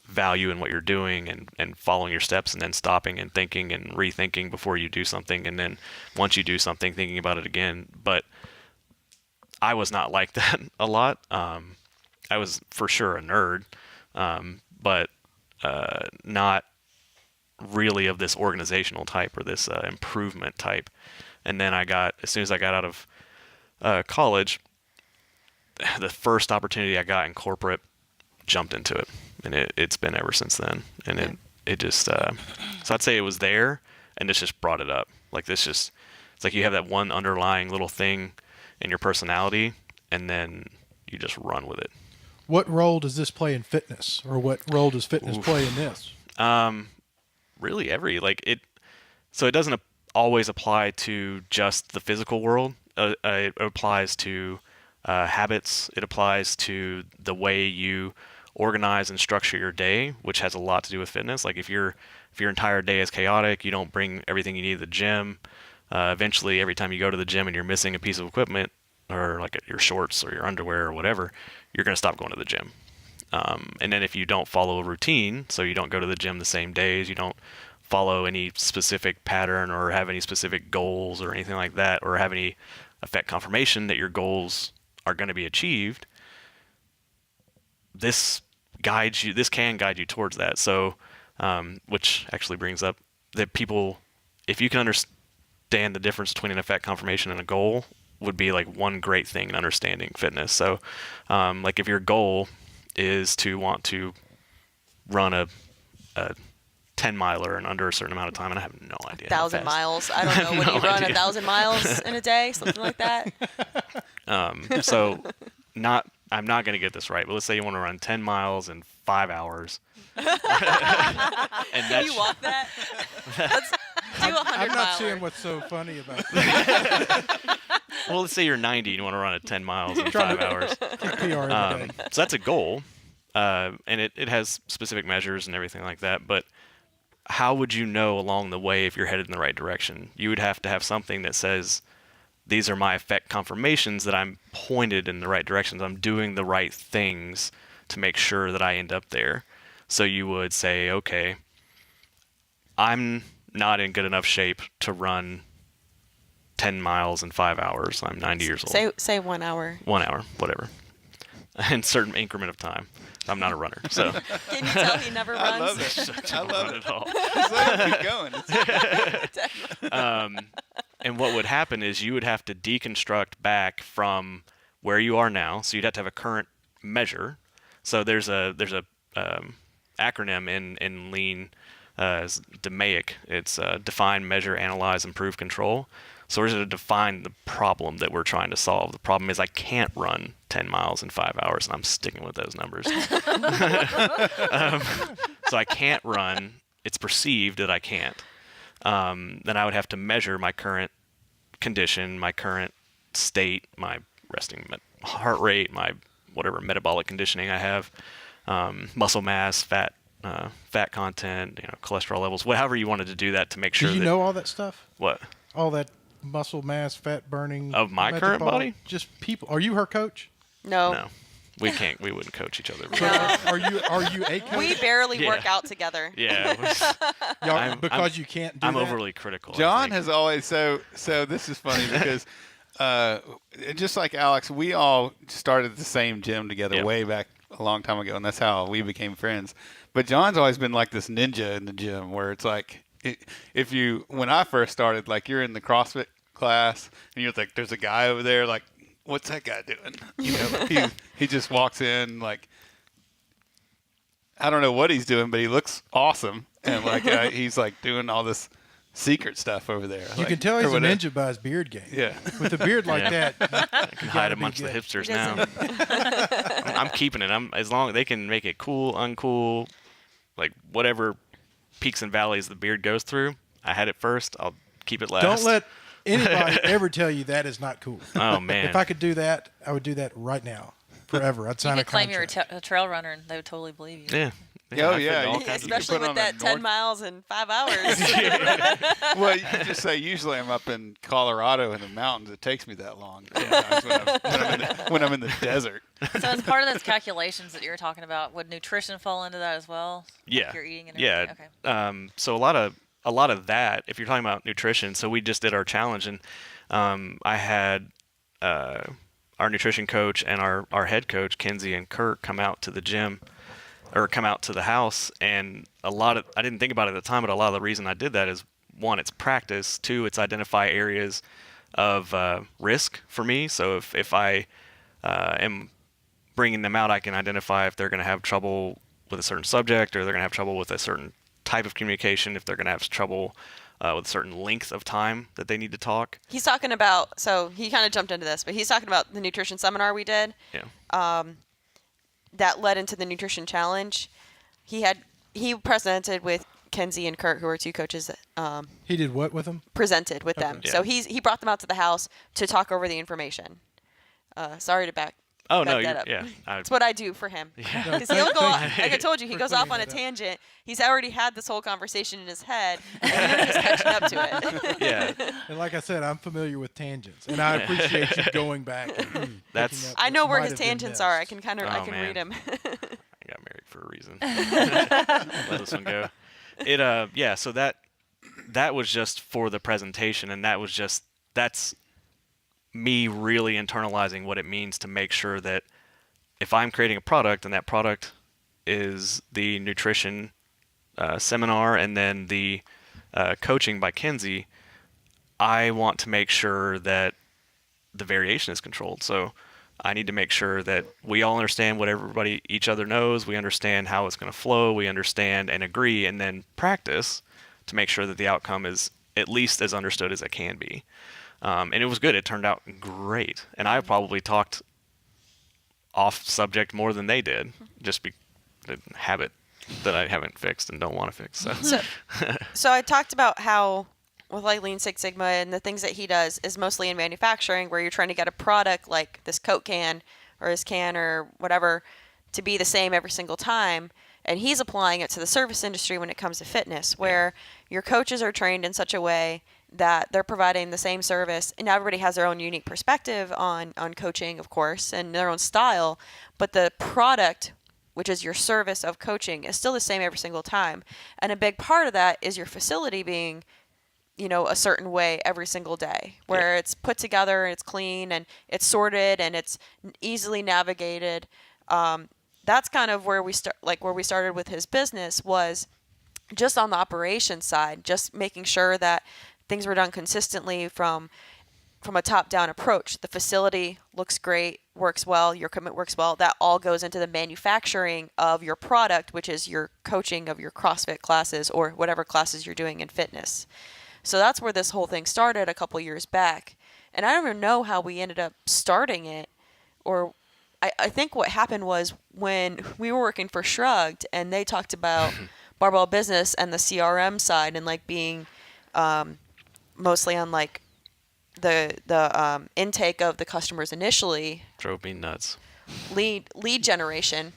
[SPEAKER 5] value in what you're doing, and following your steps, and then stopping and thinking and rethinking before you do something, and then once you do something, thinking about it again. But I was not like that a lot. I was for sure a nerd, but not really of this organizational type or this improvement type. And then as soon as I got out of college, the first opportunity I got in corporate, jumped into it, and it's been ever since then. And it just so I'd say it was there, and this just brought it up. Like it's like you have that one underlying little thing in your personality, and then you just run with it.
[SPEAKER 2] What role does this play in fitness, or what role does fitness play in this?
[SPEAKER 5] Really so it doesn't always apply to just the physical world. It applies to habits. It applies to the way you organize and structure your day, which has a lot to do with fitness. Like if your entire day is chaotic, you don't bring everything you need to the gym. Eventually, every time you go to the gym and you're missing a piece of equipment, or like your shorts or your underwear or whatever, you're going to stop going to the gym. And then if you don't follow a routine, so you don't go to the gym the same days, you don't follow any specific pattern or have any specific goals or anything like that, or have any effect confirmation that your goals are going to be achieved, this can guide you towards that. So, which actually brings up that people, if you can understand the difference between an effect confirmation and a goal, would be like one great thing in understanding fitness. So, like if your goal is to want to run a 10-miler in under a certain amount of time, and I have no idea.
[SPEAKER 4] 1,000 miles. I don't know. What do you run? 1,000 miles in a day? Something like that?
[SPEAKER 5] So I'm not going to get this right, but let's say you want to run 10 miles in 5 hours. And
[SPEAKER 4] Can you walk that? Let's do 100
[SPEAKER 2] I'm not
[SPEAKER 4] miler.
[SPEAKER 2] seeing what's so funny about that.
[SPEAKER 5] Well, let's say you're 90 and you want to run at 10 miles in 5 hours.
[SPEAKER 2] PR every day.
[SPEAKER 5] So that's a goal, and it has specific measures and everything like that. But how would you know along the way if you're headed in the right direction? You would have to have something that says, these are my effect confirmations that I'm pointed in the right directions. I'm doing the right things to make sure that I end up there. So you would say, okay, I'm not in good enough shape to run 10 miles in 5 hours. I'm 90 years old.
[SPEAKER 4] Say 1 hour.
[SPEAKER 5] 1 hour, whatever. In certain increment of time. I'm not a runner, so.
[SPEAKER 4] Can you tell he never runs?
[SPEAKER 1] I love it. I love
[SPEAKER 5] Not
[SPEAKER 1] it.
[SPEAKER 5] at all.
[SPEAKER 1] Just let him keep going.
[SPEAKER 5] And what would happen is you would have to deconstruct back from where you are now. So you'd have to have a current measure. So there's a acronym in Lean, it's DMAIC. It's define, measure, analyze, improve, control. So we're going to define the problem that we're trying to solve. The problem is I can't run 10 miles in 5 hours, and I'm sticking with those numbers. So I can't run. It's perceived that I can't. Then I would have to measure my current condition, my current state, my resting heart rate, my whatever metabolic conditioning I have, muscle mass, fat content, cholesterol levels, whatever you wanted to do that to make sure.
[SPEAKER 2] Do you know all that stuff?
[SPEAKER 5] What?
[SPEAKER 2] All that muscle mass, fat burning
[SPEAKER 5] Of my current body?
[SPEAKER 2] Just people. Are you her coach?
[SPEAKER 4] No.
[SPEAKER 5] No, we can't. We wouldn't coach each other.
[SPEAKER 2] Are you a coach?
[SPEAKER 4] We barely
[SPEAKER 5] Yeah.
[SPEAKER 4] work out together.
[SPEAKER 5] Yeah,
[SPEAKER 2] Because you can't do
[SPEAKER 5] I'm
[SPEAKER 2] that?
[SPEAKER 5] overly critical. I
[SPEAKER 1] John
[SPEAKER 5] think.
[SPEAKER 1] has always so this is funny because just like Alex, we all started at the same gym together
[SPEAKER 5] Yeah.
[SPEAKER 1] way back a long time ago, and that's how we became friends. But John's always been like this ninja in the gym, where it's like when I first started, like you're in the CrossFit class and you're like, there's a guy over there, like, what's that guy doing? He just walks in, like, I don't know what he's doing, but he looks awesome, and like he's like doing all this secret stuff over there.
[SPEAKER 2] You can tell he's a ninja by his beard game.
[SPEAKER 1] Yeah.
[SPEAKER 2] With a beard like
[SPEAKER 5] Yeah.
[SPEAKER 2] that,
[SPEAKER 5] I can hide
[SPEAKER 2] be
[SPEAKER 5] amongst the
[SPEAKER 2] good.
[SPEAKER 5] hipsters
[SPEAKER 4] He
[SPEAKER 5] now. I'm keeping it. As long as they can make it cool, uncool, Like whatever peaks and valleys the beard goes through, I had it first. I'll keep it last.
[SPEAKER 2] Don't let anybody ever tell you that is not cool.
[SPEAKER 5] Oh man!
[SPEAKER 2] If I could do that, I would do that right now, forever. I'd sign
[SPEAKER 3] You
[SPEAKER 2] a
[SPEAKER 3] could claim you're
[SPEAKER 2] contract.
[SPEAKER 3] a trail runner, and they would totally believe you.
[SPEAKER 5] Yeah.
[SPEAKER 1] Oh,
[SPEAKER 5] I've
[SPEAKER 1] yeah,
[SPEAKER 5] been to all
[SPEAKER 1] you-
[SPEAKER 5] kinds of
[SPEAKER 4] Especially
[SPEAKER 1] put on
[SPEAKER 4] with
[SPEAKER 1] a
[SPEAKER 4] that 10
[SPEAKER 1] North-
[SPEAKER 4] miles in 5 hours.
[SPEAKER 1] Well, you can just say usually I'm up in Colorado in the mountains. It takes me that long sometimes when I'm in the desert.
[SPEAKER 3] So as part of those calculations that you were talking about, would nutrition fall into that as well?
[SPEAKER 5] Yeah.
[SPEAKER 3] Like you're eating and
[SPEAKER 5] Yeah.
[SPEAKER 3] everything? Okay.
[SPEAKER 5] So a lot of that, if you're talking about nutrition, so we just did our challenge, and I had our nutrition coach and our head coach, Kenzie and Kirk, come out to the gym or come out to the house, and I didn't think about it at the time, but a lot of the reason I did that is, one, it's practice, two, it's identify areas of risk for me. So if I am bringing them out, I can identify if they're going to have trouble with a certain subject, or they're going to have trouble with a certain type of communication, if they're going to have trouble with a certain length of time that they need to talk.
[SPEAKER 4] He's talking about, so he kind of jumped into this, but he's talking about the nutrition seminar we did.
[SPEAKER 5] Yeah.
[SPEAKER 4] That led into the nutrition challenge. He presented with Kenzie and Kurt, who are two coaches that
[SPEAKER 2] He did what with him?
[SPEAKER 4] presented with them.
[SPEAKER 5] Yeah.
[SPEAKER 4] So he brought them out to the house to talk over the information. Sorry to back
[SPEAKER 5] Oh
[SPEAKER 4] back
[SPEAKER 5] no,
[SPEAKER 4] that up.
[SPEAKER 5] yeah.
[SPEAKER 4] That's what I do for him. Because he'll go off, like I told you, he goes off on a tangent. He's already had this whole conversation in his head, and you're just catching up to it.
[SPEAKER 5] Yeah.
[SPEAKER 2] And like I said, I'm familiar with tangents, and I appreciate you going back. And
[SPEAKER 5] That's-
[SPEAKER 2] picking up
[SPEAKER 4] I know
[SPEAKER 2] what
[SPEAKER 4] where
[SPEAKER 2] might
[SPEAKER 4] his
[SPEAKER 2] have been
[SPEAKER 4] tangents are. I
[SPEAKER 2] missed.
[SPEAKER 4] can kind of
[SPEAKER 5] Oh,
[SPEAKER 4] I can
[SPEAKER 5] man.
[SPEAKER 4] read him.
[SPEAKER 5] I got married for a reason. Let this one go. Yeah, so that was just for the presentation, and that's me really internalizing what it means to make sure that if I'm creating a product, and that product is the nutrition seminar and then the coaching by Kenzie, I want to make sure that the variation is controlled. So I need to make sure that we all understand what each other knows. We understand how it's going to flow. We understand and agree, and then practice to make sure that the outcome is at least as understood as it can be. And it was good. It turned out great. And I probably talked off subject more than they did, just a habit that I haven't fixed and don't want to fix.
[SPEAKER 4] So I talked about how with like Lean Six Sigma and the things that he does is mostly in manufacturing, where you're trying to get a product like this Coke can or this can or whatever to be the same every single time. And he's applying it to the service industry when it comes to fitness, where your coaches are trained in such a way that they're providing the same service, and everybody has their own unique perspective on coaching, of course, and their own style, but the product, which is your service of coaching, is still the same every single time. And a big part of that is your facility being, a certain way every single day, where it's put together and it's clean and it's sorted and it's easily navigated. That's kind of where we started with his business, was just on the operations side, just making sure that things were done consistently from a top-down approach. The facility looks great, works well, your equipment works well. That all goes into the manufacturing of your product, which is your coaching of your CrossFit classes or whatever classes you're doing in fitness. So that's where this whole thing started a couple years back. And I don't even know how we ended up starting it, or I think what happened was when we were working for Shrugged and they talked about barbell business and the CRM side and like being mostly on like the intake of the customers initially,
[SPEAKER 5] Drove me nuts.
[SPEAKER 4] lead generation.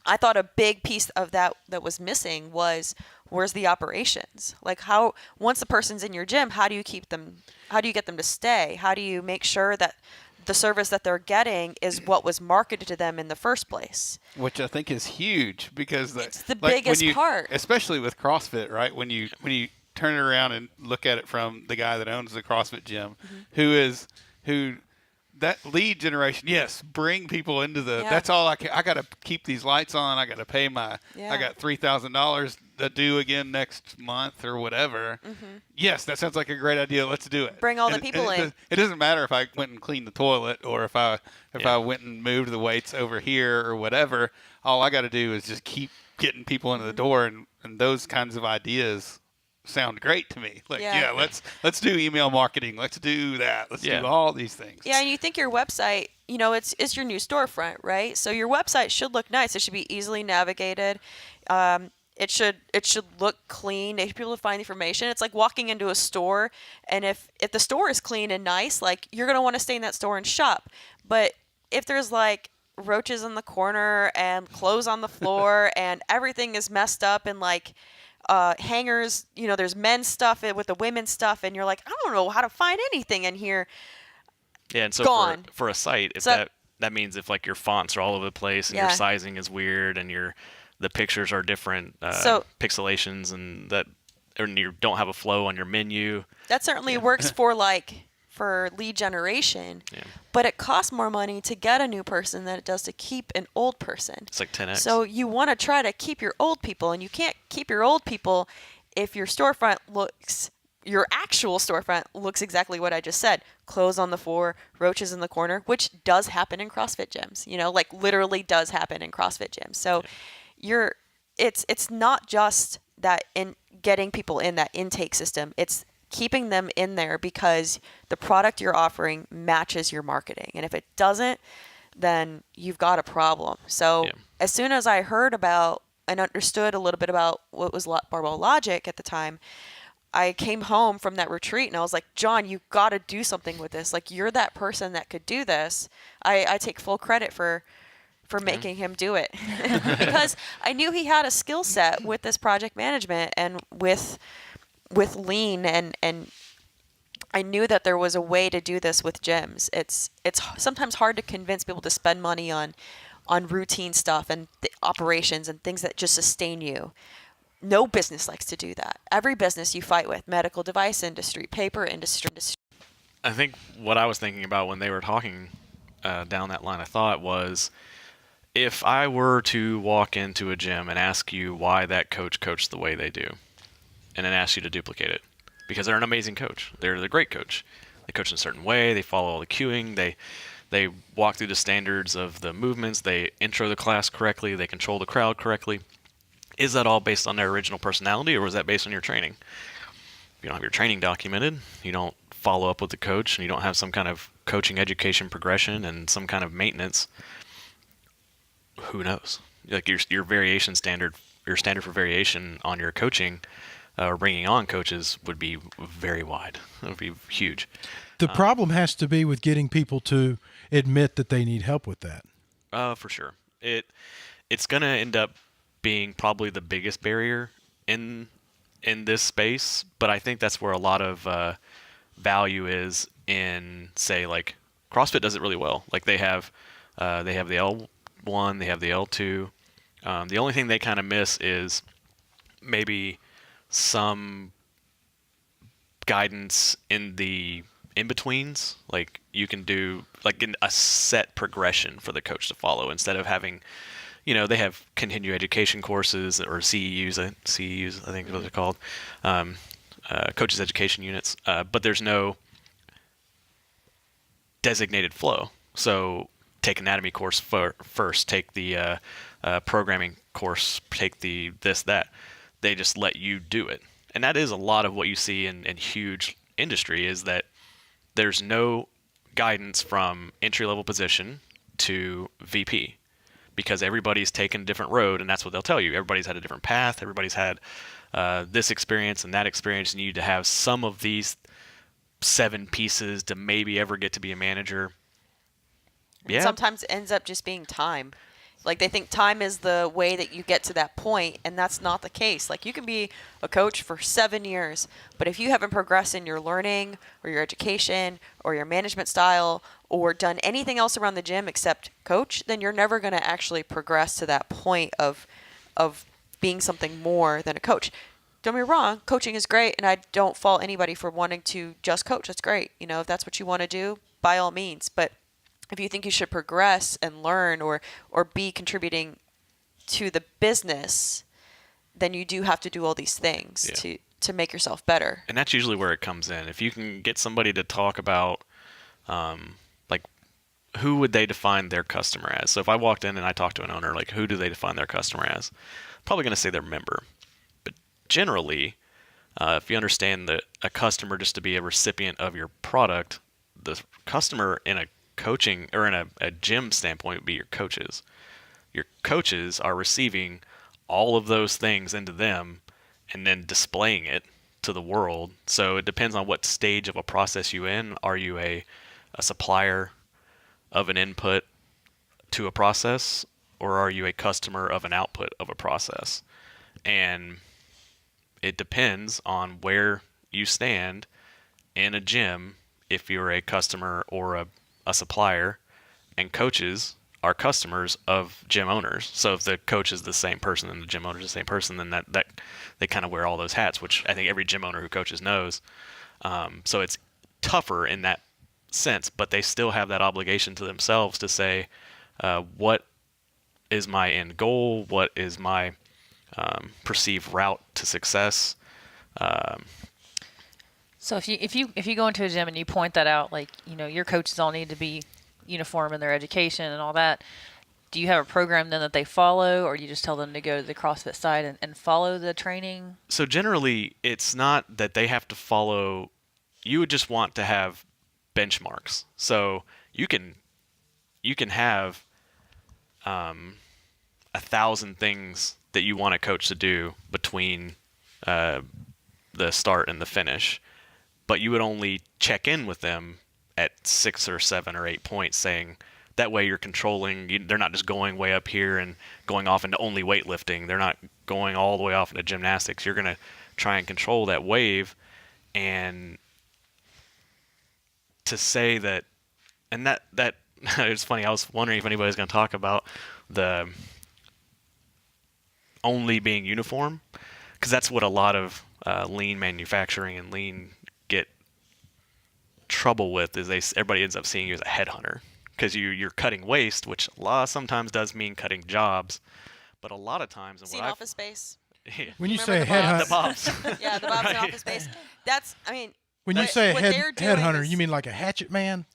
[SPEAKER 4] I thought a big piece of that was missing was, where's the operations? Like, how, once the person's in your gym, how do you get them to stay? How do you make sure that the service that they're getting is what was marketed to them in the first place?
[SPEAKER 1] Which I think is huge, because
[SPEAKER 4] It's the
[SPEAKER 1] like,
[SPEAKER 4] biggest part.
[SPEAKER 1] especially with CrossFit, right? When you turn it around and look at it from the guy that owns the CrossFit gym, who that lead generation, yes, bring people into the.
[SPEAKER 4] Yeah.
[SPEAKER 1] That's all I got to keep these lights on. I got to pay my.
[SPEAKER 4] Yeah.
[SPEAKER 1] I got $3,000 to do again next month or whatever. Yes, that sounds like a great idea. Let's do it.
[SPEAKER 4] Bring all the
[SPEAKER 1] And
[SPEAKER 4] people in.
[SPEAKER 1] It doesn't matter if I went and cleaned the toilet or if I went and moved the weights over here or whatever. All I got to do is just keep getting people into the door, and those kinds of ideas sound great to me. Like,
[SPEAKER 4] Yeah.
[SPEAKER 1] let's do email marketing. Let's do that. Let's do all these things.
[SPEAKER 4] Yeah, and you think your website, it's your new storefront, right? So your website should look nice. It should be easily navigated. It should look clean. They should be able to find the information. It's like walking into a store, and if the store is clean and nice, like, you're gonna want to stay in that store and shop. But if there's like roaches in the corner and clothes on the floor and everything is messed up and like hangers, there's men's stuff with the women's stuff, and you're like, I don't know how to find anything in here.
[SPEAKER 5] Yeah, and so
[SPEAKER 4] Gone.
[SPEAKER 5] for a site, if
[SPEAKER 4] So-
[SPEAKER 5] that means if like your fonts are all over the place and
[SPEAKER 4] Yeah.
[SPEAKER 5] your sizing is weird and the pictures are different pixelations and you don't have a flow on your menu.
[SPEAKER 4] That certainly works for lead generation,
[SPEAKER 5] Yeah.
[SPEAKER 4] but it costs more money to get a new person than it does to keep an old person.
[SPEAKER 5] It's like 10x.
[SPEAKER 4] So you want to try to keep your old people, and you can't keep your old people if your actual storefront looks exactly what I just said. Clothes on the floor, roaches in the corner, which does happen in CrossFit gyms, like literally does happen in CrossFit gyms. So it's not just that in getting people in that intake system, it's keeping them in there because the product you're offering matches your marketing. And if it doesn't, then you've got a problem. So as soon as I heard about and understood a little bit about what was Barbell Logic at the time, I came home from that retreat and I was like, John, you got to do something with this. Like, you're that person that could do this. I take full credit for making him do it because I knew he had a skill set with this project management and with lean, and I knew that there was a way to do this with gyms. It's sometimes hard to convince people to spend money on routine stuff and the operations and things that just sustain you. No business likes to do that. Every business you fight with, medical device industry, paper industry.
[SPEAKER 5] I think what I was thinking about when they were talking down that line of thought was, if I were to walk into a gym and ask you why that coach coached the way they do, and then ask you to duplicate it, because they're an amazing coach. They're the great coach. They coach in a certain way. They follow all the cueing. They walk through the standards of the movements. They intro the class correctly. They control the crowd correctly. Is that all based on their original personality, or was that based on your training? If you don't have your training documented, you don't follow up with the coach, and you don't have some kind of coaching education progression and some kind of maintenance, who knows? Like your variation standard, your standard for variation on your coaching or bringing on coaches would be very wide. It would be huge.
[SPEAKER 2] The problem has to be with getting people to admit that they need help with that.
[SPEAKER 5] For sure. It's going to end up being probably the biggest barrier in this space, but I think that's where a lot of value is in, say, like CrossFit does it really well. Like they have the L1, they have the L2. The only thing they kind of miss is maybe some guidance in the in-betweens. Like you can do like a set progression for the coach to follow instead of having, they have continuing education courses or CEUs I think is what they're called, coaches education units, but there's no designated flow. So take anatomy course first, take the programming course, take the that. They just let you do it. And that is a lot of what you see in huge industry, is that there's no guidance from entry-level position to VP, because everybody's taken a different road, and that's what they'll tell you. Everybody's had a different path. Everybody's had this experience and that experience, and you need to have some of these 7 pieces to maybe ever get to be a manager. Yeah.
[SPEAKER 4] Sometimes it ends up just being time. Like they think time is the way that you get to that point, and that's not the case. Like you can be a coach for 7 years, but if you haven't progressed in your learning or your education or your management style or done anything else around the gym except coach, then you're never going to actually progress to that point of being something more than a coach. Don't get me wrong, coaching is great, and I don't fault anybody for wanting to just coach. That's great. If that's what you want to do, by all means. But if you think you should progress and learn or be contributing to the business, then you do have to do all these things to make yourself better.
[SPEAKER 5] And that's usually where it comes in. If you can get somebody to talk about, like, who would they define their customer as? So if I walked in and I talked to an owner, like, who do they define their customer as? Probably going to say their member. But generally, if you understand that a customer just to be a recipient of your product, the customer in a coaching or in a gym standpoint would be your coaches. Your coaches are receiving all of those things into them and then displaying it to the world. So it depends on what stage of a process you in. Are you a supplier of an input to a process, or are you a customer of an output of a process? And it depends on where you stand in a gym, if you're a customer or a supplier, and coaches are customers of gym owners. So if the coach is the same person and the gym owner is the same person, then that they kind of wear all those hats, which I think every gym owner who coaches knows. So it's tougher in that sense, but they still have that obligation to themselves to say, what is my end goal? What is my perceived route to success?
[SPEAKER 3] So if you go into a gym and you point that out, like, you know, your coaches all need to be uniform in their education and all that, do you have a program then that they follow, or do you just tell them to go to the CrossFit side and follow the training?
[SPEAKER 5] So generally, it's not that they have to follow. You would just want to have benchmarks. So you can have 1,000 things that you want a coach to do between the start and the finish, but you would only check in with them at 6 or 7 or 8 points, saying that way you're controlling. They're not just going way up here and going off into only weightlifting. They're not going all the way off into gymnastics. You're going to try and control that wave. And to say that, and that it's funny, I was wondering if anybody's going to talk about the only being uniform, because that's what a lot of lean manufacturing and lean get trouble with, is everybody ends up seeing you as a headhunter, because you're cutting waste, which sometimes does mean cutting jobs, but a lot of times,
[SPEAKER 4] Seen Office Space?
[SPEAKER 2] When you
[SPEAKER 4] Remember
[SPEAKER 2] say
[SPEAKER 4] the Bobs?
[SPEAKER 2] headhunt,
[SPEAKER 5] the bobs.
[SPEAKER 4] Yeah, the Bob's in
[SPEAKER 5] Right.
[SPEAKER 4] Office Space. That's, I mean,
[SPEAKER 2] when you
[SPEAKER 4] what-
[SPEAKER 2] say
[SPEAKER 4] what they're doing
[SPEAKER 2] headhunter,
[SPEAKER 4] is-
[SPEAKER 2] you mean like a hatchet man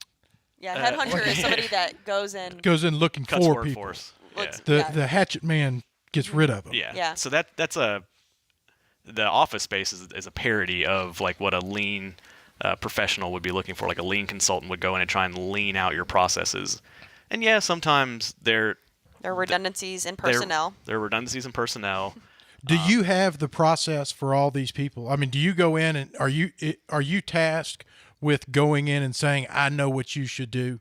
[SPEAKER 4] Yeah, headhunter is somebody that goes in.
[SPEAKER 2] goes in looking
[SPEAKER 5] Cuts
[SPEAKER 2] for people.
[SPEAKER 5] workforce.
[SPEAKER 4] looks-
[SPEAKER 2] The
[SPEAKER 4] yeah.
[SPEAKER 2] the hatchet man gets rid of them.
[SPEAKER 5] Yeah.
[SPEAKER 4] Yeah.
[SPEAKER 5] So that's the Office Space is a parody of like what a lean professional would be looking for. Like a lean consultant would go in and try and lean out your processes. And yeah, sometimes
[SPEAKER 4] There are redundancies in personnel.
[SPEAKER 5] There are redundancies in personnel.
[SPEAKER 2] Do you have the process for all these people? I mean, do you go in and are you tasked with going in and saying, I know what you should do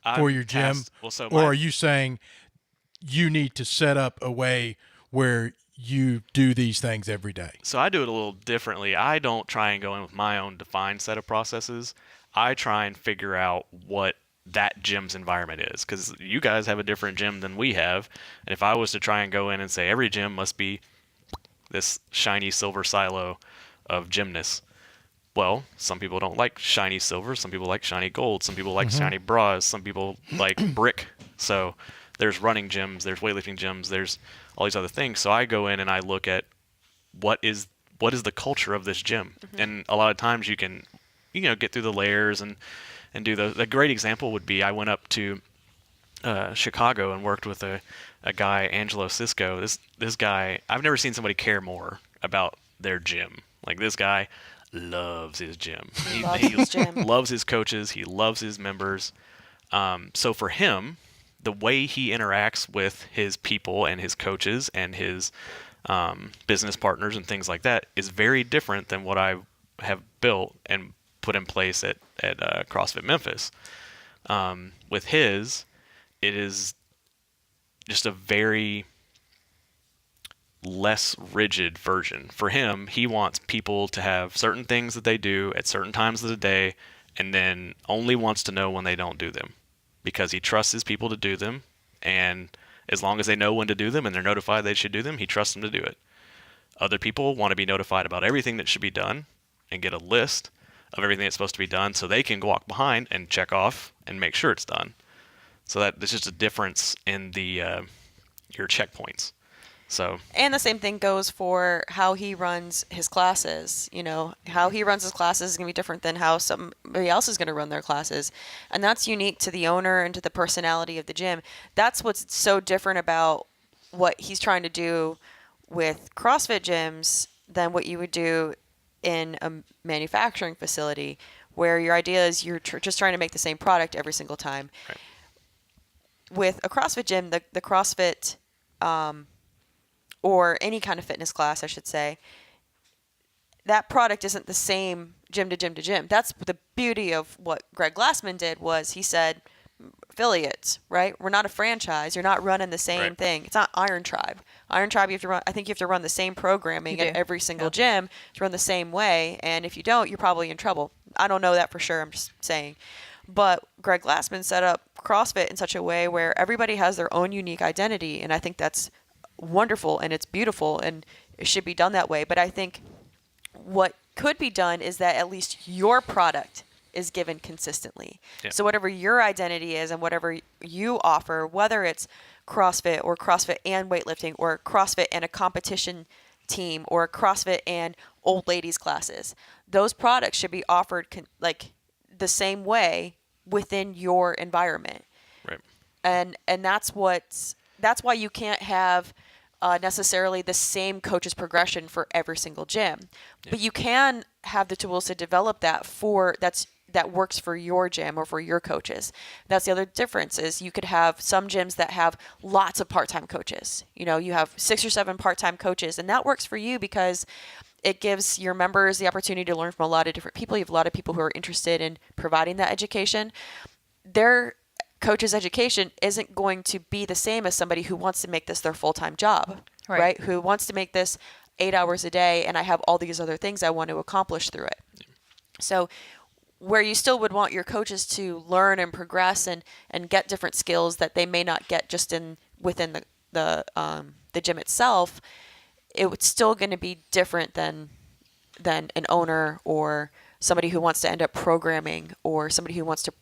[SPEAKER 2] for
[SPEAKER 5] I'm
[SPEAKER 2] your gym?
[SPEAKER 5] tasked- well, so
[SPEAKER 2] or
[SPEAKER 5] my-
[SPEAKER 2] are you saying you need to set up a way where you do these things every day?
[SPEAKER 5] So I do it a little differently. I don't try and go in with my own defined set of processes. I try and figure out what that gym's environment is, because you guys have a different gym than we have. And if I was to try and go in and say every gym must be this shiny silver silo of gymnasts, well, some people don't like shiny silver, some people like shiny gold, some people like shiny bras, some people like brick. So there's running gyms, there's weightlifting gyms, there's all these other things. So I go in and I look at what is the culture of this gym. And a lot of times you can, get through the layers and do those. A great example would be, I went up to Chicago and worked with a guy, Angelo Cisco. This guy, I've never seen somebody care more about their gym. Like, this guy loves his gym.
[SPEAKER 4] Loves his gym.
[SPEAKER 5] Loves his coaches. He loves his members. So for him, the way he interacts with his people and his coaches and his business partners and things like that is very different than what I have built and put in place at CrossFit Memphis. With his, it is just a very less rigid version. For him, he wants people to have certain things that they do at certain times of the day, and then only wants to know when they don't do them, because he trusts his people to do them. And as long as they know when to do them and they're notified they should do them, he trusts them to do it. Other people want to be notified about everything that should be done and get a list of everything that's supposed to be done, so they can walk behind and check off and make sure it's done. So there's just a difference in the your checkpoints. So
[SPEAKER 4] And the same thing goes for how he runs his classes. How he runs his classes is going to be different than how somebody else is going to run their classes. And that's unique to the owner and to the personality of the gym. That's what's so different about what he's trying to do with CrossFit gyms than what you would do in a manufacturing facility, where your idea is you're just trying to make the same product every single time.
[SPEAKER 5] Right.
[SPEAKER 4] With a CrossFit gym, the CrossFit or any kind of fitness class, I should say, that product isn't the same gym to gym to gym. That's the beauty of what Greg Glassman did. Was he said, affiliates, right? We're not a franchise. You're not running the same thing. It's not Iron Tribe. Iron Tribe, you have to run. I think you have to run the same programming at every single gym to run the same way. And if you don't, you're probably in trouble. I don't know that for sure. I'm just saying. But Greg Glassman set up CrossFit in such a way where everybody has their own unique identity, and I think that's wonderful and it's beautiful and it should be done that way. But I think what could be done is that at least your product is given consistently. Yeah. So whatever your identity is and whatever you offer, whether it's CrossFit or CrossFit and weightlifting or CrossFit and a competition team or CrossFit and old ladies classes, those products should be offered like the same way within your environment.
[SPEAKER 5] Right.
[SPEAKER 4] And that's why you can't have necessarily the same coach's progression for every single gym. Yeah. But you can have the tools to develop that that works for your gym or for your coaches. That's the other difference is you could have some gyms that have lots of part-time coaches. You know, you have 6 or 7 part-time coaches, and that works for you because it gives your members the opportunity to learn from a lot of different people. You have a lot of people who are interested in providing that education. Their coach's education isn't going to be the same as somebody who wants to make this their full-time job, right? Who wants to make this 8 hours a day, and I have all these other things I want to accomplish through it. So where you still would want your coaches to learn and progress and get different skills that they may not get just within the gym itself, it's still going to be different than an owner or somebody who wants to end up programming or somebody who wants to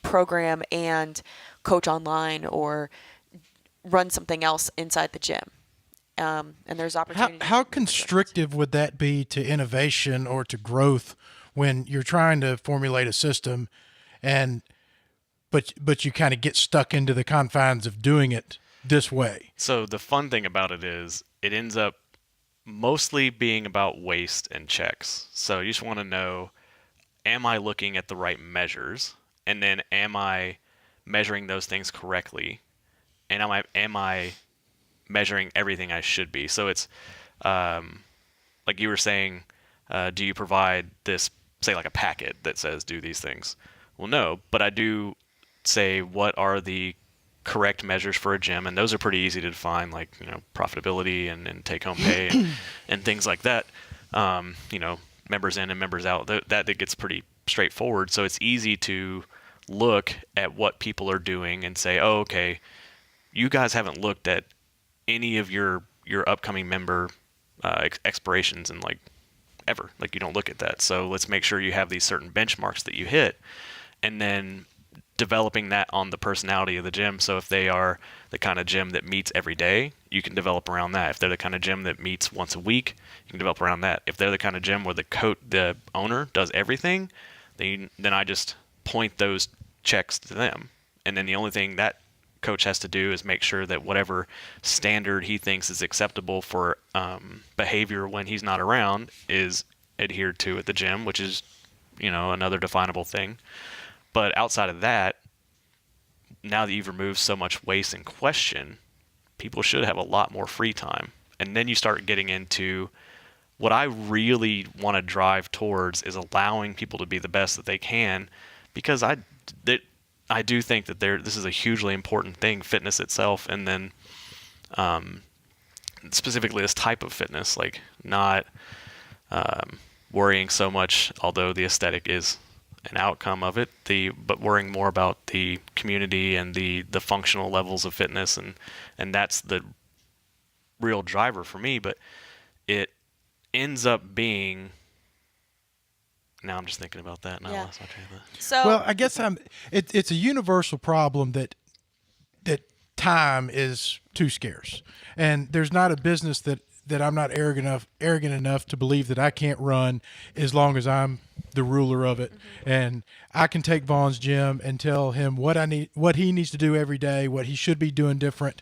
[SPEAKER 4] program and coach online or run something else inside the gym. And there's opportunity.
[SPEAKER 2] How constrictive would that be to innovation or to growth when you're trying to formulate a system but you kind of get stuck into the confines of doing it this way?
[SPEAKER 5] So the fun thing about it is it ends up mostly being about waste and checks. So you just want to know, am I looking at the right measures? And then am I measuring those things correctly? And am I measuring everything I should be? So it's like you were saying, do you provide this, say like a packet that says do these things? Well, no, but I do say what are the correct measures for a gym, and those are pretty easy to define, like, you know, profitability and take-home pay and things like that. You know, members in and members out, that gets pretty straightforward. So it's easy to look at what people are doing and say, oh, okay, you guys haven't looked at any of your upcoming member expirations in like ever. Like, you don't look at that. So let's make sure you have these certain benchmarks that you hit, and then developing that on the personality of the gym. So if they are the kind of gym that meets every day, you can develop around that. If they're the kind of gym that meets once a week, you can develop around that. If they're the kind of gym where the owner does everything, then I just point those checks to them. And then the only thing that coach has to do is make sure that whatever standard he thinks is acceptable for behavior when he's not around is adhered to at the gym, which is, you know, another definable thing. But outside of that, now that you've removed so much waste and question, people should have a lot more free time. And then you start getting into what I really want to drive towards is allowing people to be the best that they can, because I do think that this is a hugely important thing, fitness itself, and then specifically this type of fitness, like not worrying so much, although the aesthetic is an outcome of it, but worrying more about the community and the functional levels of fitness, and that's the real driver for me. But it ends up being, now I'm just thinking about that, and I lost my train of thought.
[SPEAKER 4] So,
[SPEAKER 2] well, I guess it's a universal problem that time is too scarce, and there's not a business that I'm not arrogant enough to believe that I can't run as long as I'm the ruler of it. Mm-hmm. And I can take Vaughn's gym and tell him what he needs to do every day, what he should be doing different,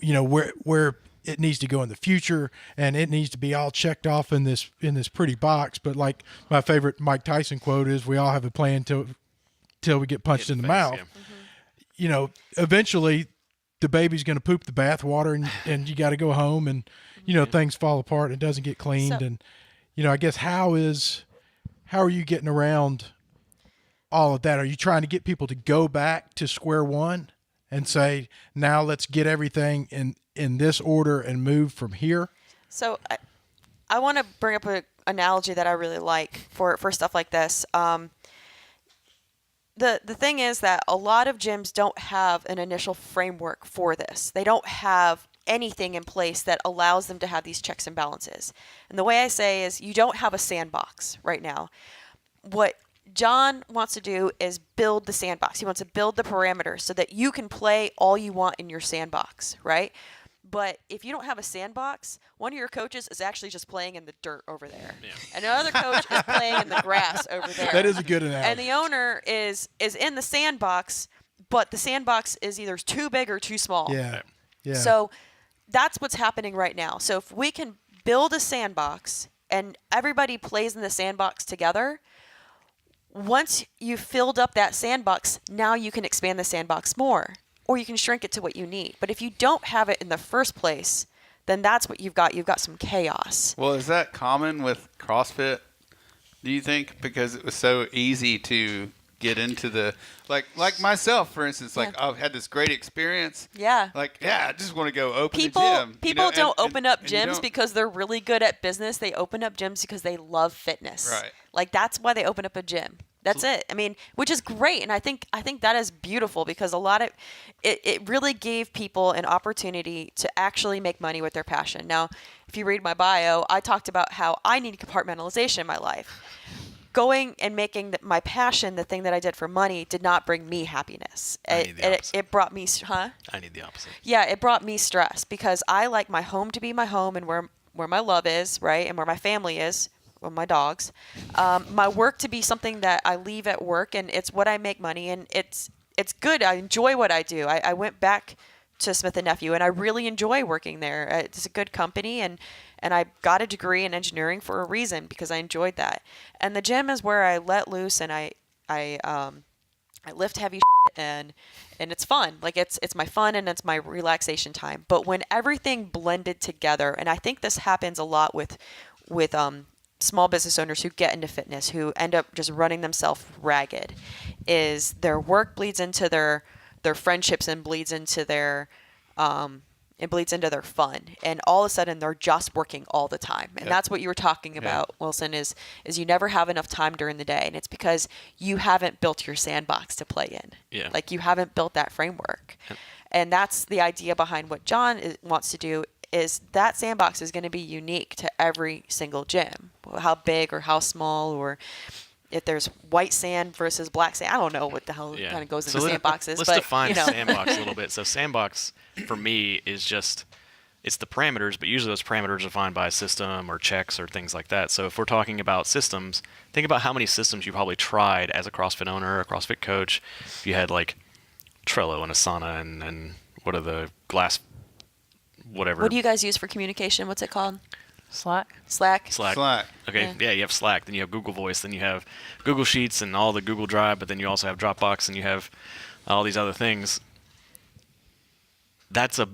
[SPEAKER 2] you know, where it needs to go in the future, and it needs to be all checked off in this pretty box. But like my favorite Mike Tyson quote is, we all have a plan till we get punched in the mouth. Yeah. Mm-hmm. You know, eventually the baby's going to poop the bath water and you got to go home and, things fall apart and it doesn't get cleaned.
[SPEAKER 4] So-
[SPEAKER 2] And, I guess how are you getting around all of that? Are you trying to get people to go back to square one and say, now let's get everything in this order and move from here?
[SPEAKER 4] So I want to bring up an analogy that I really like for stuff like this. The thing is that a lot of gyms don't have an initial framework for this. They don't have anything in place that allows them to have these checks and balances. And the way I say is you don't have a sandbox right now. What John wants to do is build the sandbox. He wants to build the parameters so that you can play all you want in your sandbox, right? But if you don't have a sandbox, one of your coaches is actually just playing in the dirt over there. Yeah. And another coach is playing in the grass over there.
[SPEAKER 2] That is a good analogy.
[SPEAKER 4] And the owner is in the sandbox, but the sandbox is either too big or too small.
[SPEAKER 2] Yeah. Yeah.
[SPEAKER 4] So that's what's happening right now. So if we can build a sandbox and everybody plays in the sandbox together, once you've filled up that sandbox, now you can expand the sandbox more. Or you can shrink it to what you need. But if you don't have it in the first place, then that's what you've got. You've got some chaos.
[SPEAKER 1] Well, is that common with CrossFit, do you think? Because it was so easy to get into the, like myself, for instance, like I've had this great experience.
[SPEAKER 4] Yeah.
[SPEAKER 1] Like, I just want to go open a
[SPEAKER 4] People
[SPEAKER 1] gym.
[SPEAKER 4] don't open up
[SPEAKER 1] and you
[SPEAKER 4] gyms
[SPEAKER 1] don't-
[SPEAKER 4] because they're really good at business. They open up gyms because they love fitness.
[SPEAKER 1] Right.
[SPEAKER 4] Like that's why they open up a gym. That's it. I mean, which is great, and I think that is beautiful because a lot of it really gave people an opportunity to actually make money with their passion. Now, if you read my bio, I talked about how I need compartmentalization in my life. Going and making my passion the thing that I did for money did not bring me happiness.
[SPEAKER 5] I need the opposite.
[SPEAKER 4] It brought me,
[SPEAKER 5] I need the opposite.
[SPEAKER 4] Yeah, it brought me stress because I like my home to be my home and where my love is, right, and where my family is. Well, my dogs, my work to be something that I leave at work and it's what I make money and it's good. I enjoy what I do. I went back to Smith & Nephew and I really enjoy working there. It's a good company and I got a degree in engineering for a reason because I enjoyed that. And the gym is where I let loose and I lift heavy and it's fun. Like it's my fun and it's my relaxation time. But when everything blended together, and I think this happens a lot with small business owners who get into fitness, who end up just running themselves ragged, is their work bleeds into their friendships and bleeds into their fun. And all of a sudden they're just working all the time. And that's what you were talking about, Wilson, is you never have enough time during the day. And it's because you haven't built your sandbox to play in.
[SPEAKER 5] Yeah.
[SPEAKER 4] Like you haven't built that framework. And that's the idea behind what John wants to do, is that sandbox is going to be unique to every single gym, how big or how small, or if there's white sand versus black sand. I don't know what the hell kind of goes into sandboxes.
[SPEAKER 5] Let's
[SPEAKER 4] but,
[SPEAKER 5] define sandbox a little bit. So sandbox for me is just, it's the parameters, but usually those parameters are defined by a system or checks or things like that. So if we're talking about systems, think about how many systems you probably tried as a CrossFit owner, a CrossFit coach. If you had like Trello and Asana and what are the glass, whatever.
[SPEAKER 4] What do you guys use for communication? What's it called?
[SPEAKER 3] Slack.
[SPEAKER 4] Slack.
[SPEAKER 5] Okay, yeah, you have Slack, then you have Google Voice, then you have Google Sheets and all the Google Drive, but then you also have Dropbox and you have all these other things. That's a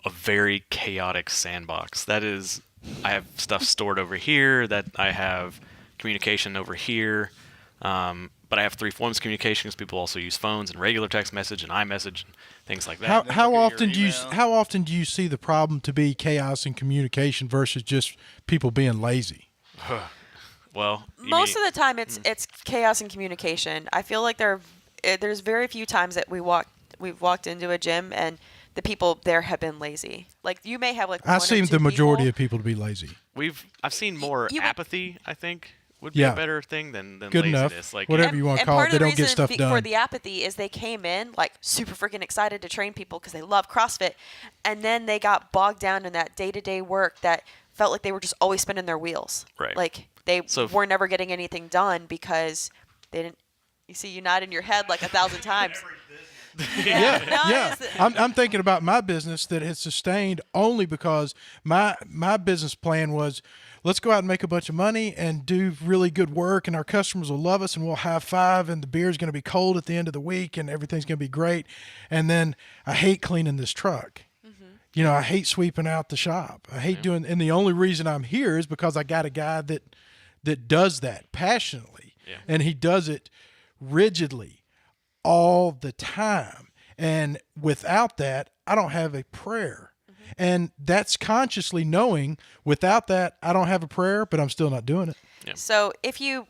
[SPEAKER 5] very chaotic sandbox. That is, I have stuff stored over here, that I have communication over here, but I have three forms of communication because people also use phones and regular text message and iMessage and things like that.
[SPEAKER 2] How often do you see the problem to be chaos in communication versus just people being lazy?
[SPEAKER 5] Well,
[SPEAKER 4] most of the time it's chaos in communication. I feel like there's very few times that we've walked into a gym and the people there have been lazy. Like you may have like
[SPEAKER 2] I've seen the majority of people to be lazy.
[SPEAKER 5] I've seen more apathy, I think, would be
[SPEAKER 2] Yeah.
[SPEAKER 5] a better thing than
[SPEAKER 2] Good
[SPEAKER 5] laziness.
[SPEAKER 2] enough.
[SPEAKER 5] Like
[SPEAKER 2] Whatever you want to
[SPEAKER 4] and
[SPEAKER 2] call
[SPEAKER 4] part
[SPEAKER 2] it, they
[SPEAKER 4] of the
[SPEAKER 2] don't get
[SPEAKER 4] reason
[SPEAKER 2] stuff done.
[SPEAKER 4] for the apathy is they came in like super freaking excited to train people because they love CrossFit, and then they got bogged down in that day-to-day work that felt like they were just always spinning their wheels.
[SPEAKER 5] Right.
[SPEAKER 4] Like they were never getting anything done because they didn't. You see, you nod in your head like 1,000 times.
[SPEAKER 2] Yeah. I'm thinking about my business that has sustained only because my business plan was, let's go out and make a bunch of money and do really good work, and our customers will love us, and we'll high five, and the beer's going to be cold at the end of the week, and everything's going to be great. And then I hate cleaning this truck. You know, I hate sweeping out the shop. I hate doing, and the only reason I'm here is because I got a guy that does that passionately, and he does it rigidly all the time. And without that, I don't have a prayer. And that's consciously knowing without that, I don't have a prayer, but I'm still not doing it.
[SPEAKER 5] Yeah.
[SPEAKER 4] So if you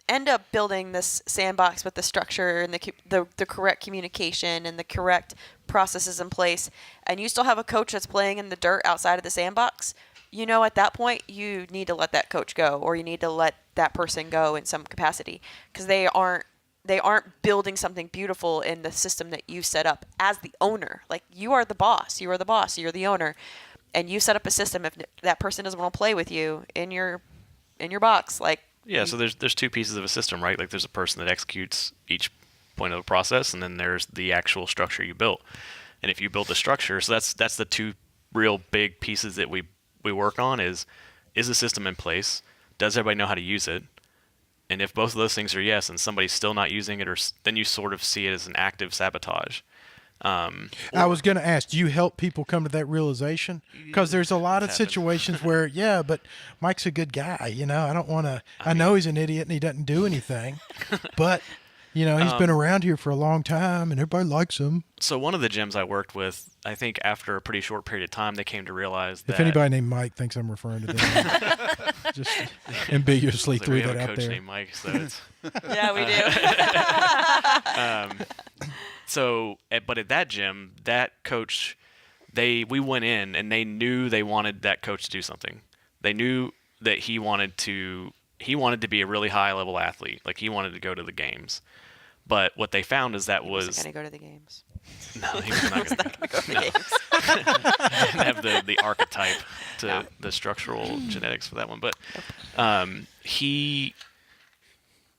[SPEAKER 4] end up building this sandbox with the structure and the correct communication and the correct processes in place, and you still have a coach that's playing in the dirt outside of the sandbox, you know, at that point, you need to let that coach go, or you need to let that person go in some capacity, because they aren't building something beautiful in the system that you set up as the owner. Like, you are the boss, you're the owner, and you set up a system. If that person doesn't want to play with you in your box, like,
[SPEAKER 5] yeah, so there's two pieces of a system, right? Like, there's a person that executes each point of the process, and then there's the actual structure you built. And if you build the structure, so that's the two real big pieces that we work on is the system in place? Does everybody know how to use it? And if both of those things are yes, and somebody's still not using it, then you sort of see it as an active sabotage.
[SPEAKER 2] I was going to ask, do you help people come to that realization? Because there's a lot of situations where, but Mike's a good guy. You know, I don't want to. I know he's an idiot and he doesn't do anything, but you know, he's been around here for a long time and everybody likes him.
[SPEAKER 5] So one of the gyms I worked with, I think after a pretty short period of time, they came to realize that
[SPEAKER 2] if anybody named Mike thinks I'm referring to them, just ambiguously threw that out there.
[SPEAKER 5] We have a coach named Mike, so it's
[SPEAKER 4] yeah, we do.
[SPEAKER 5] So, but at that gym, that coach, we went in and they knew they wanted that coach to do something. They knew that he wanted to be a really high level athlete. Like, he wanted to go to the games. But what they found is that was
[SPEAKER 4] going to go to the games.
[SPEAKER 5] No, he was not going to
[SPEAKER 4] go to the games.
[SPEAKER 5] Didn't have the archetype to the structural genetics for that one. But he,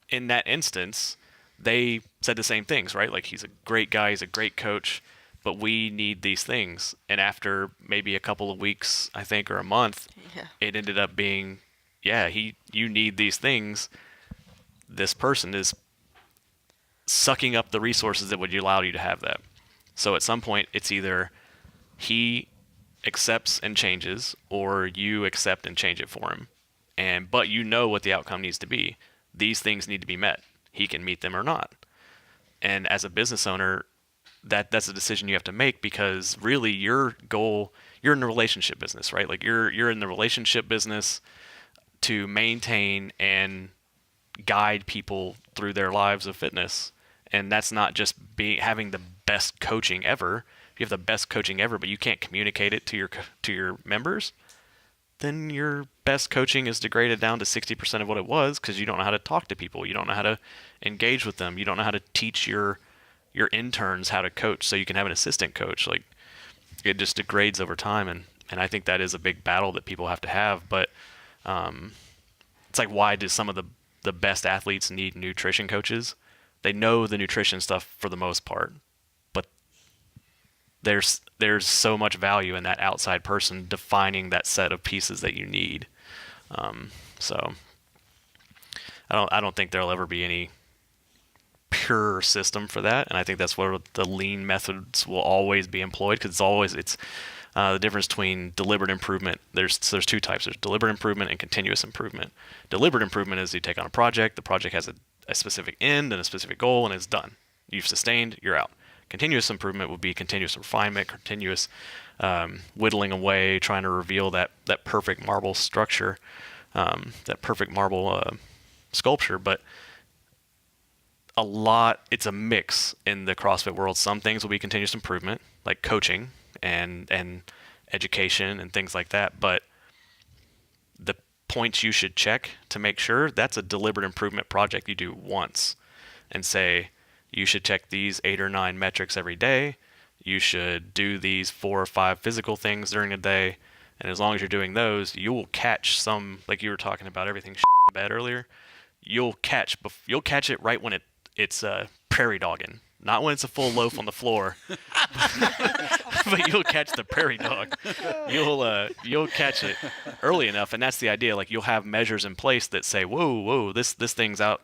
[SPEAKER 5] in that instance, they said the same things, right? Like, he's a great guy, he's a great coach, but we need these things. And after maybe a couple of weeks, I think, or a month, it ended up being, you need these things. This person is sucking up the resources that would allow you to have that. So at some point, it's either he accepts and changes, or you accept and change it for him. But you know what the outcome needs to be. These things need to be met. He can meet them or not. And as a business owner, that's a decision you have to make, because really your goal, you're in the relationship business, right? Like, you're in the relationship business to maintain and guide people through their lives of fitness. And that's not just having the best coaching ever. If you have the best coaching ever, but you can't communicate it to your members, then your best coaching is degraded down to 60% of what it was, because you don't know how to talk to people. You don't know how to engage with them. You don't know how to teach your interns how to coach so you can have an assistant coach. Like, it just degrades over time. And I think that is a big battle that people have to have. But it's like, why do some of the best athletes need nutrition coaches? They know the nutrition stuff for the most part, but there's so much value in that outside person defining that set of pieces that you need. So I don't think there'll ever be any pure system for that, and I think that's where the lean methods will always be employed, because it's the difference between deliberate improvement. There's two types. There's deliberate improvement and continuous improvement. Deliberate improvement is you take on a project. The project has a specific end and a specific goal, and it's done. You've sustained, you're out. Continuous improvement would be continuous refinement, continuous whittling away, trying to reveal that perfect marble structure, that perfect marble sculpture. But it's a mix in the CrossFit world. Some things will be continuous improvement, like coaching and education and things like that. But the points you should check to make sure, that's a deliberate improvement project you do once, and say, you should check these 8 or 9 metrics every day. You should do these 4 or 5 physical things during the day. And as long as you're doing those, you will catch some, like you were talking about everything bad earlier. You'll catch it right when it's prairie dogging. Not when it's a full loaf on the floor, but you'll catch the prairie dog. You'll catch it early enough, and that's the idea. Like, you'll have measures in place that say, whoa, this thing's out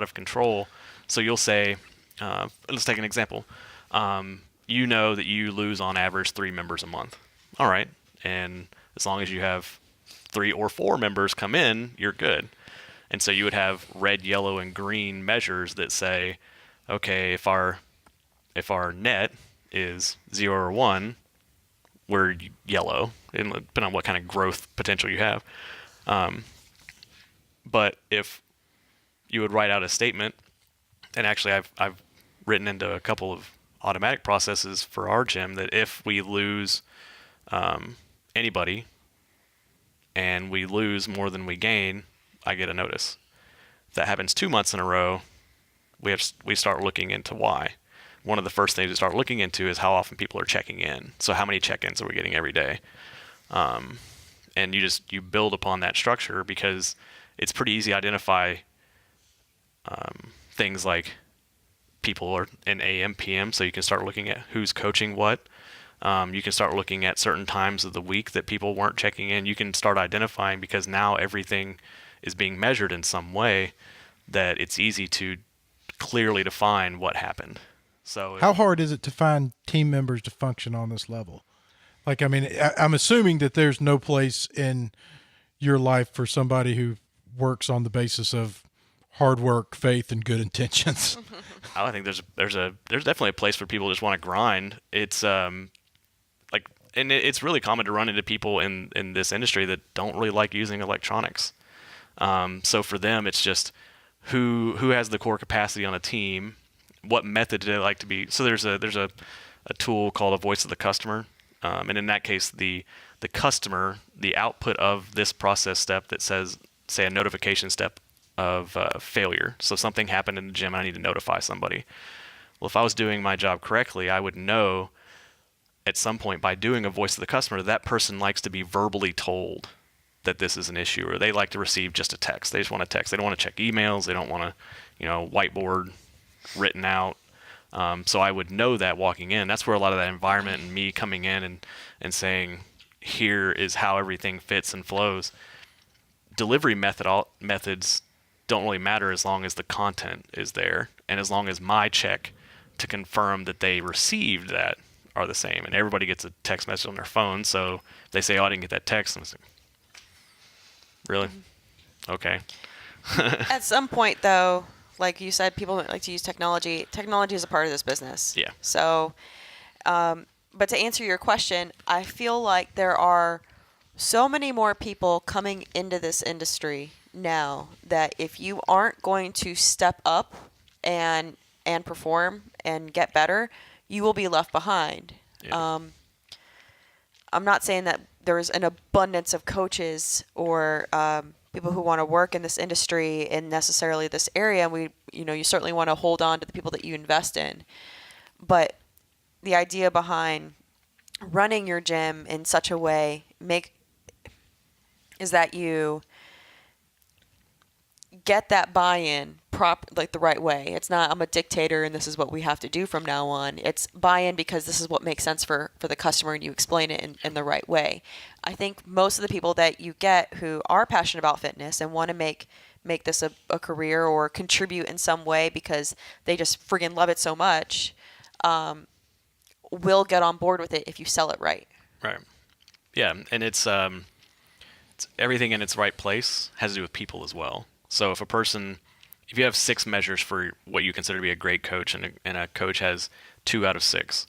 [SPEAKER 5] of control. So you'll say, let's take an example. You know that you lose on average 3 members a month. All right, and as long as you have 3 or 4 members come in, you're good. And so you would have red, yellow, and green measures that say, okay, if our net is 0 or 1, we're yellow, depending on what kind of growth potential you have. But if you would write out a statement, and actually I've written into a couple of automatic processes for our gym that if we lose anybody and we lose more than we gain, I get a notice. If that happens 2 months in a row, we start looking into why. One of the first things we start looking into is how often people are checking in. So how many check-ins are we getting every day? And you build upon that structure, because it's pretty easy to identify things like people are in AM, PM, so you can start looking at who's coaching what. You can start looking at certain times of the week that people weren't checking in. You can start identifying, because now everything is being measured in some way, that it's easy to clearly define what happened. So
[SPEAKER 2] how hard is it to find team members to function on this level? Like, I mean, I'm assuming that there's no place in your life for somebody who works on the basis of hard work, faith, and good intentions.
[SPEAKER 5] I think there's definitely a place for people who just want to grind. It's it's really common to run into people in this industry that don't really like using electronics. So for them, it's just who has the core capacity on a team, what method do they like to be. So there's a tool called a voice of the customer, and in that case, the customer, the output of this process step that says, say, a notification step of failure. So something happened in the gym, and I need to notify somebody. Well, if I was doing my job correctly, I would know at some point by doing a voice of the customer, that person likes to be verbally told that this is an issue, or they like to receive just a text. They just want to text. They don't want to check emails. They don't want to, whiteboard written out. So I would know that walking in. That's where a lot of that environment and me coming in and saying, here is how everything fits and flows. Delivery methods don't really matter as long as the content is there, and as long as my check to confirm that they received that are the same. And everybody gets a text message on their phone, so if they say, oh, I didn't get that text, I'm like, really? Okay.
[SPEAKER 4] At some point, though, like you said, people like to use technology. Technology is a part of this business.
[SPEAKER 5] Yeah.
[SPEAKER 4] So, but to answer your question, I feel like there are so many more people coming into this industry now that if you aren't going to step up and perform and get better, you will be left behind.
[SPEAKER 5] Yeah.
[SPEAKER 4] I'm not saying that there's an abundance of coaches or people who want to work in this industry in necessarily this area. And you certainly want to hold on to the people that you invest in. But the idea behind running your gym in such a way is that you get that buy-in the right way. It's not, I'm a dictator and this is what we have to do from now on. It's buy-in because this is what makes sense for the customer, and you explain it in the right way. I think most of the people that you get who are passionate about fitness and want to make this a career or contribute in some way because they just friggin' love it so much, will get on board with it if you sell it right.
[SPEAKER 5] Right. Yeah, and it's everything in its right place has to do with people as well. So if you have 6 measures for what you consider to be a great coach, and a coach has 2 out of 6,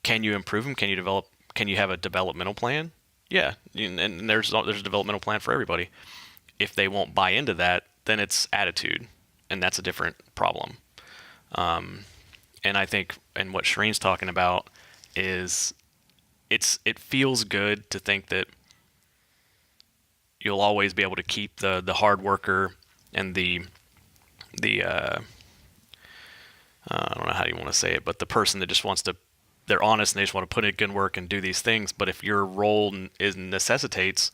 [SPEAKER 5] can you improve them? Can you have a developmental plan? Yeah, and there's a developmental plan for everybody. If they won't buy into that, then it's attitude, and that's a different problem. And I think, and what Shereen's talking about is, it feels good to think that you'll always be able to keep the hard worker and the I don't know how you want to say it, but the person that just they're honest and they just want to put in good work and do these things. But if your role necessitates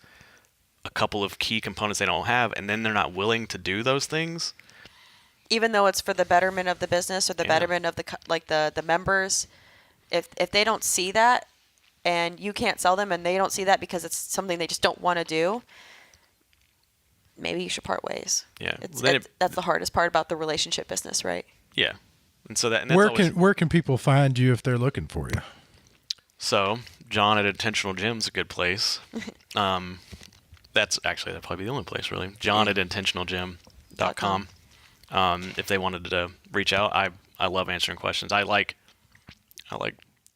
[SPEAKER 5] a couple of key components they don't have, and then they're not willing to do those things,
[SPEAKER 4] even though it's for the betterment of the business or the betterment of the members, if they don't see that and you can't sell them and they don't see that because it's something they just don't want to do, maybe you should part ways.
[SPEAKER 5] Yeah.
[SPEAKER 4] That's the hardest part about the relationship business, right?
[SPEAKER 5] Yeah. And so that's
[SPEAKER 2] where can people find you if they're looking for you?
[SPEAKER 5] So John at Intentional Gym's a good place. That'd probably be the only place really. John at intentionalgym.com. If they wanted to reach out, I love answering questions. I like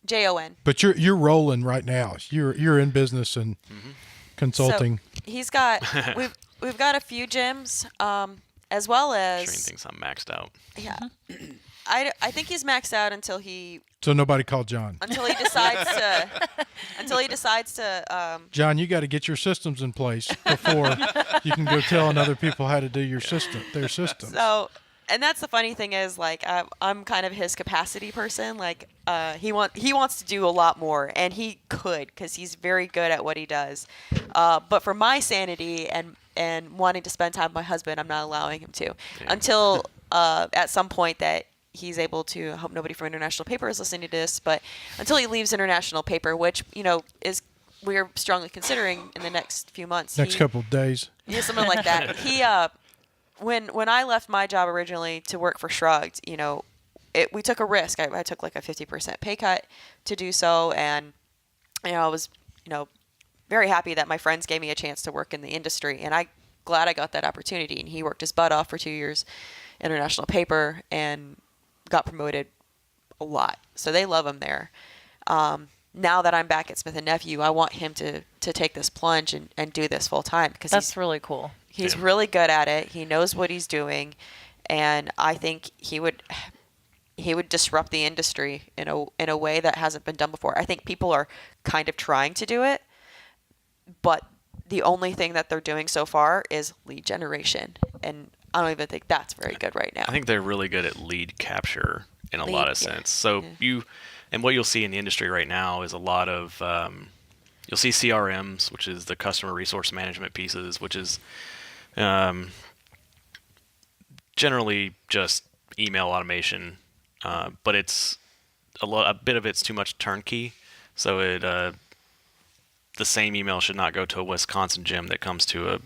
[SPEAKER 4] JON.
[SPEAKER 2] But you're rolling right now. You're in business and consulting.
[SPEAKER 4] So he's got we've got a few gyms, as well as
[SPEAKER 5] Shereen thinks I'm maxed out.
[SPEAKER 4] Yeah. I think he's maxed out until he
[SPEAKER 2] nobody called John.
[SPEAKER 4] decides to
[SPEAKER 2] John, you got to get your systems in place before you can go telling other people how to do their systems.
[SPEAKER 4] So, and that's the funny thing is, like, I'm kind of his capacity person. Like, he wants to do a lot more, and he could because he's very good at what he does. But for my sanity and wanting to spend time with my husband, I'm not allowing him to until at some point that he's able to. I hope nobody from International Paper is listening to this, but until he leaves International Paper, which is we're strongly considering in the next few months.
[SPEAKER 2] Next couple of days.
[SPEAKER 4] Yeah, something like that. He when I left my job originally to work for Shrugged, we took a risk. I took like a 50% pay cut to do so, and I was very happy that my friends gave me a chance to work in the industry, and I'm glad I got that opportunity. And he worked his butt off for 2 years, International Paper, and got promoted a lot. So they love him there. Now that I'm back at Smith & Nephew, I want him to take this plunge and do this full time because
[SPEAKER 3] that's really cool.
[SPEAKER 4] He's really good at it. He knows what he's doing, and I think he would disrupt the industry in a way that hasn't been done before. I think people are kind of trying to do it, but the only thing that they're doing so far is lead generation, and I don't even think that's very good right now.
[SPEAKER 5] I think they're really good at lead capture in a lot of sense. So what you'll see in the industry right now is a lot of you'll see CRMs, which is the customer resource management pieces, which is generally just email automation, but it's a bit of it's too much turnkey. So the same email should not go to a Wisconsin gym that comes to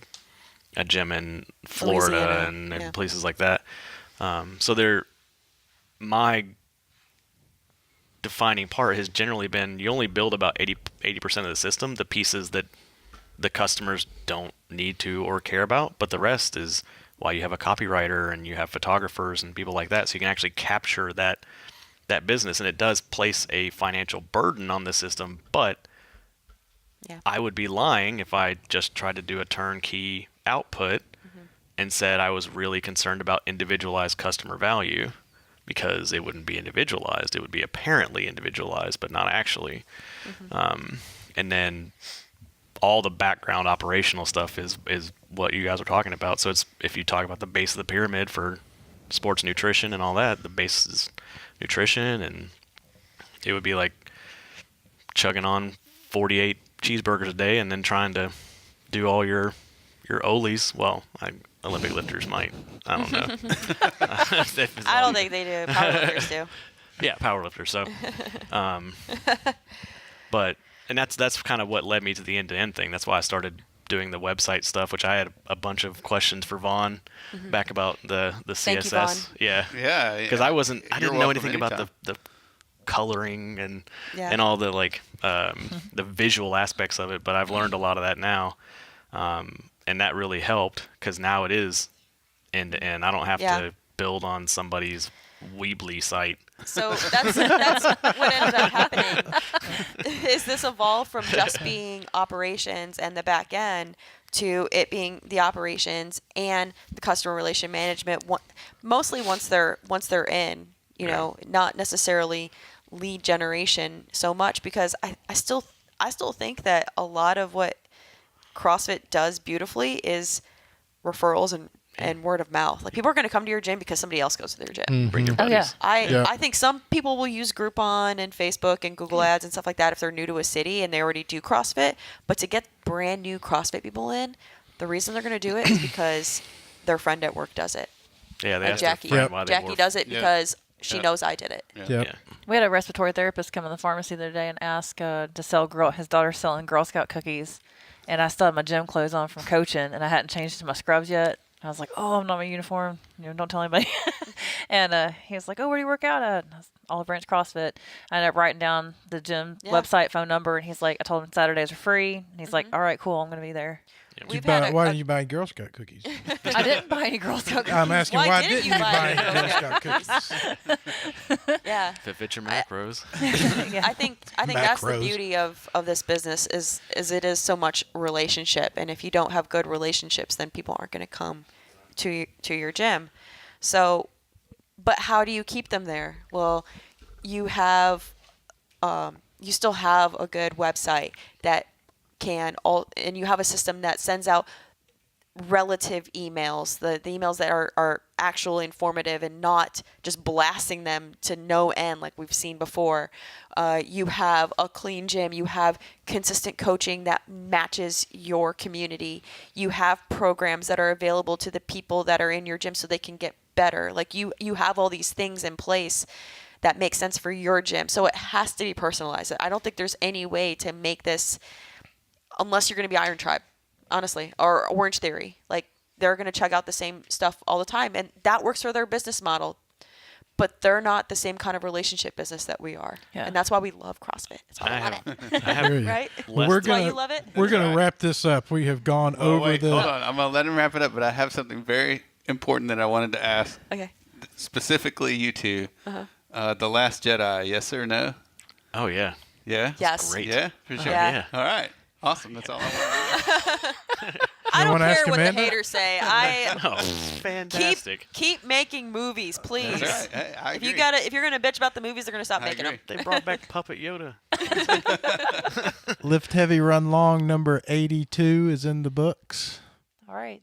[SPEAKER 5] a gym in Florida and places like that. So my defining part has generally been you only build about 80% of the system, the pieces that the customers don't need to or care about, but the rest is why you have a copywriter and you have photographers and people like that, so you can actually capture that business. And it does place a financial burden on the system, but I would be lying if I just tried to do a turnkey output and said I was really concerned about individualized customer value, because it wouldn't be individualized. It would be apparently individualized, but not actually. And then all the background operational stuff is what you guys are talking about. So if you talk about the base of the pyramid for sports nutrition and all that, the base is nutrition, and it would be like chugging on 48 cheeseburgers a day and then trying to do all your Olis. Well, Olympic lifters might. I don't know.
[SPEAKER 4] I don't think they do. Powerlifters do.
[SPEAKER 5] Yeah, powerlifters. So, and that's kind of what led me to the end-to-end thing. That's why I started doing the website stuff, which I had a bunch of questions for Vaughn back about the CSS.
[SPEAKER 4] Thank you, Vaughn.
[SPEAKER 5] Yeah. Because I didn't know anything about the coloring and all the the visual aspects of it, but I've learned a lot of that now. And that really helped, because now it is end-to-end. I don't have to build on somebody's Weebly site.
[SPEAKER 4] So that's what ended up happening. Is this evolved from just being operations and the back end to it being the operations and the customer relation management, mostly once they're in, not necessarily lead generation so much, because I still think that a lot of what CrossFit does beautifully is referrals and word of mouth. Like, people are going to come to your gym because somebody else goes to their gym.
[SPEAKER 5] Bring your buddies.
[SPEAKER 4] I think some people will use Groupon and Facebook and Google Ads and stuff like that if they're new to a city and they already do CrossFit. But to get brand new CrossFit people in, the reason they're going to do it is because their friend at work does it.
[SPEAKER 5] Yeah, they
[SPEAKER 4] Like
[SPEAKER 5] asked
[SPEAKER 4] Jackie.
[SPEAKER 5] her friend why they
[SPEAKER 4] Jackie
[SPEAKER 5] wore.
[SPEAKER 4] does it
[SPEAKER 1] Yeah.
[SPEAKER 4] because she
[SPEAKER 1] Yeah.
[SPEAKER 4] knows I did it.
[SPEAKER 2] Yep.
[SPEAKER 5] Yeah.
[SPEAKER 3] We had a respiratory therapist come in the pharmacy the other day and ask to sell his daughter's selling Girl Scout cookies, and I still had my gym clothes on from coaching, and I hadn't changed to my scrubs yet. I was like, "Oh, I'm not in my uniform. Don't tell anybody." And he was like, "Oh, where do you work out at?" And I was, Olive Branch CrossFit. I ended up writing down the gym
[SPEAKER 4] Yeah.
[SPEAKER 3] website, phone number, and he's like, I told him Saturdays are free, and he's like, "All right, cool, I'm gonna be there."
[SPEAKER 4] We've
[SPEAKER 2] Why
[SPEAKER 4] had
[SPEAKER 2] didn't you buy Girl Scout cookies?
[SPEAKER 3] I didn't buy any Girl Scout cookies.
[SPEAKER 2] I'm asking
[SPEAKER 4] Why
[SPEAKER 2] why
[SPEAKER 4] didn't
[SPEAKER 2] didn't
[SPEAKER 4] you
[SPEAKER 2] you
[SPEAKER 4] buy
[SPEAKER 2] buy
[SPEAKER 4] Girl
[SPEAKER 2] Girl
[SPEAKER 4] Scout
[SPEAKER 2] Scout cookies?
[SPEAKER 4] Yeah.
[SPEAKER 5] If it fits your macros.
[SPEAKER 4] I think that's the
[SPEAKER 2] Macros.
[SPEAKER 4] beauty of this business is it is so much relationship, and if you don't have good relationships, then people aren't going to come to your gym. So, but how do you keep them there? Well, you have you still have a good website that and you have a system that sends out relative emails, the emails that are actual informative and not just blasting them to no end like we've seen before. You have a clean gym. You have consistent coaching that matches your community. You have programs that are available to the people that are in your gym so they can get better. Like you have all these things in place that make sense for your gym. So it has to be personalized. I don't think there's any way to make this unless you're going to be Iron Tribe, honestly, or Orange Theory. Like, they're going to chug out the same stuff all the time, and that works for their business model. But they're not the same kind of relationship business that we are.
[SPEAKER 3] Yeah.
[SPEAKER 4] And that's why we love CrossFit. That's why
[SPEAKER 5] I
[SPEAKER 4] we love
[SPEAKER 5] have,
[SPEAKER 4] it.
[SPEAKER 5] I have
[SPEAKER 2] Hear you.
[SPEAKER 4] Right?
[SPEAKER 5] less
[SPEAKER 2] We're
[SPEAKER 4] That's why
[SPEAKER 2] gonna
[SPEAKER 4] you love it?
[SPEAKER 2] we're gonna
[SPEAKER 1] Right.
[SPEAKER 2] wrap this up. We have gone
[SPEAKER 1] Oh,
[SPEAKER 2] over
[SPEAKER 1] wait,
[SPEAKER 2] the.
[SPEAKER 1] hold on. I'm gonna let him wrap it up, but I have something very important that I wanted to ask,
[SPEAKER 4] Okay.
[SPEAKER 1] specifically you two. The Last Jedi, yes or no?
[SPEAKER 5] Oh yeah.
[SPEAKER 1] Yeah.
[SPEAKER 4] Yes.
[SPEAKER 5] Great.
[SPEAKER 1] Yeah, for sure.
[SPEAKER 4] Yeah.
[SPEAKER 1] All right. Awesome. That's all I want.
[SPEAKER 4] I don't
[SPEAKER 2] wanna ask
[SPEAKER 4] care what the
[SPEAKER 2] Amanda?
[SPEAKER 4] haters say.
[SPEAKER 5] Oh, fantastic.
[SPEAKER 4] Keep making movies, please.
[SPEAKER 1] That's right. Hey, I
[SPEAKER 4] If
[SPEAKER 1] agree.
[SPEAKER 4] if you're gonna bitch about the movies, they're gonna stop
[SPEAKER 1] I
[SPEAKER 4] making
[SPEAKER 1] agree.
[SPEAKER 4] them.
[SPEAKER 5] They brought back Puppet Yoda.
[SPEAKER 2] Lift Heavy Run Long number 82 is in the books.
[SPEAKER 3] All right.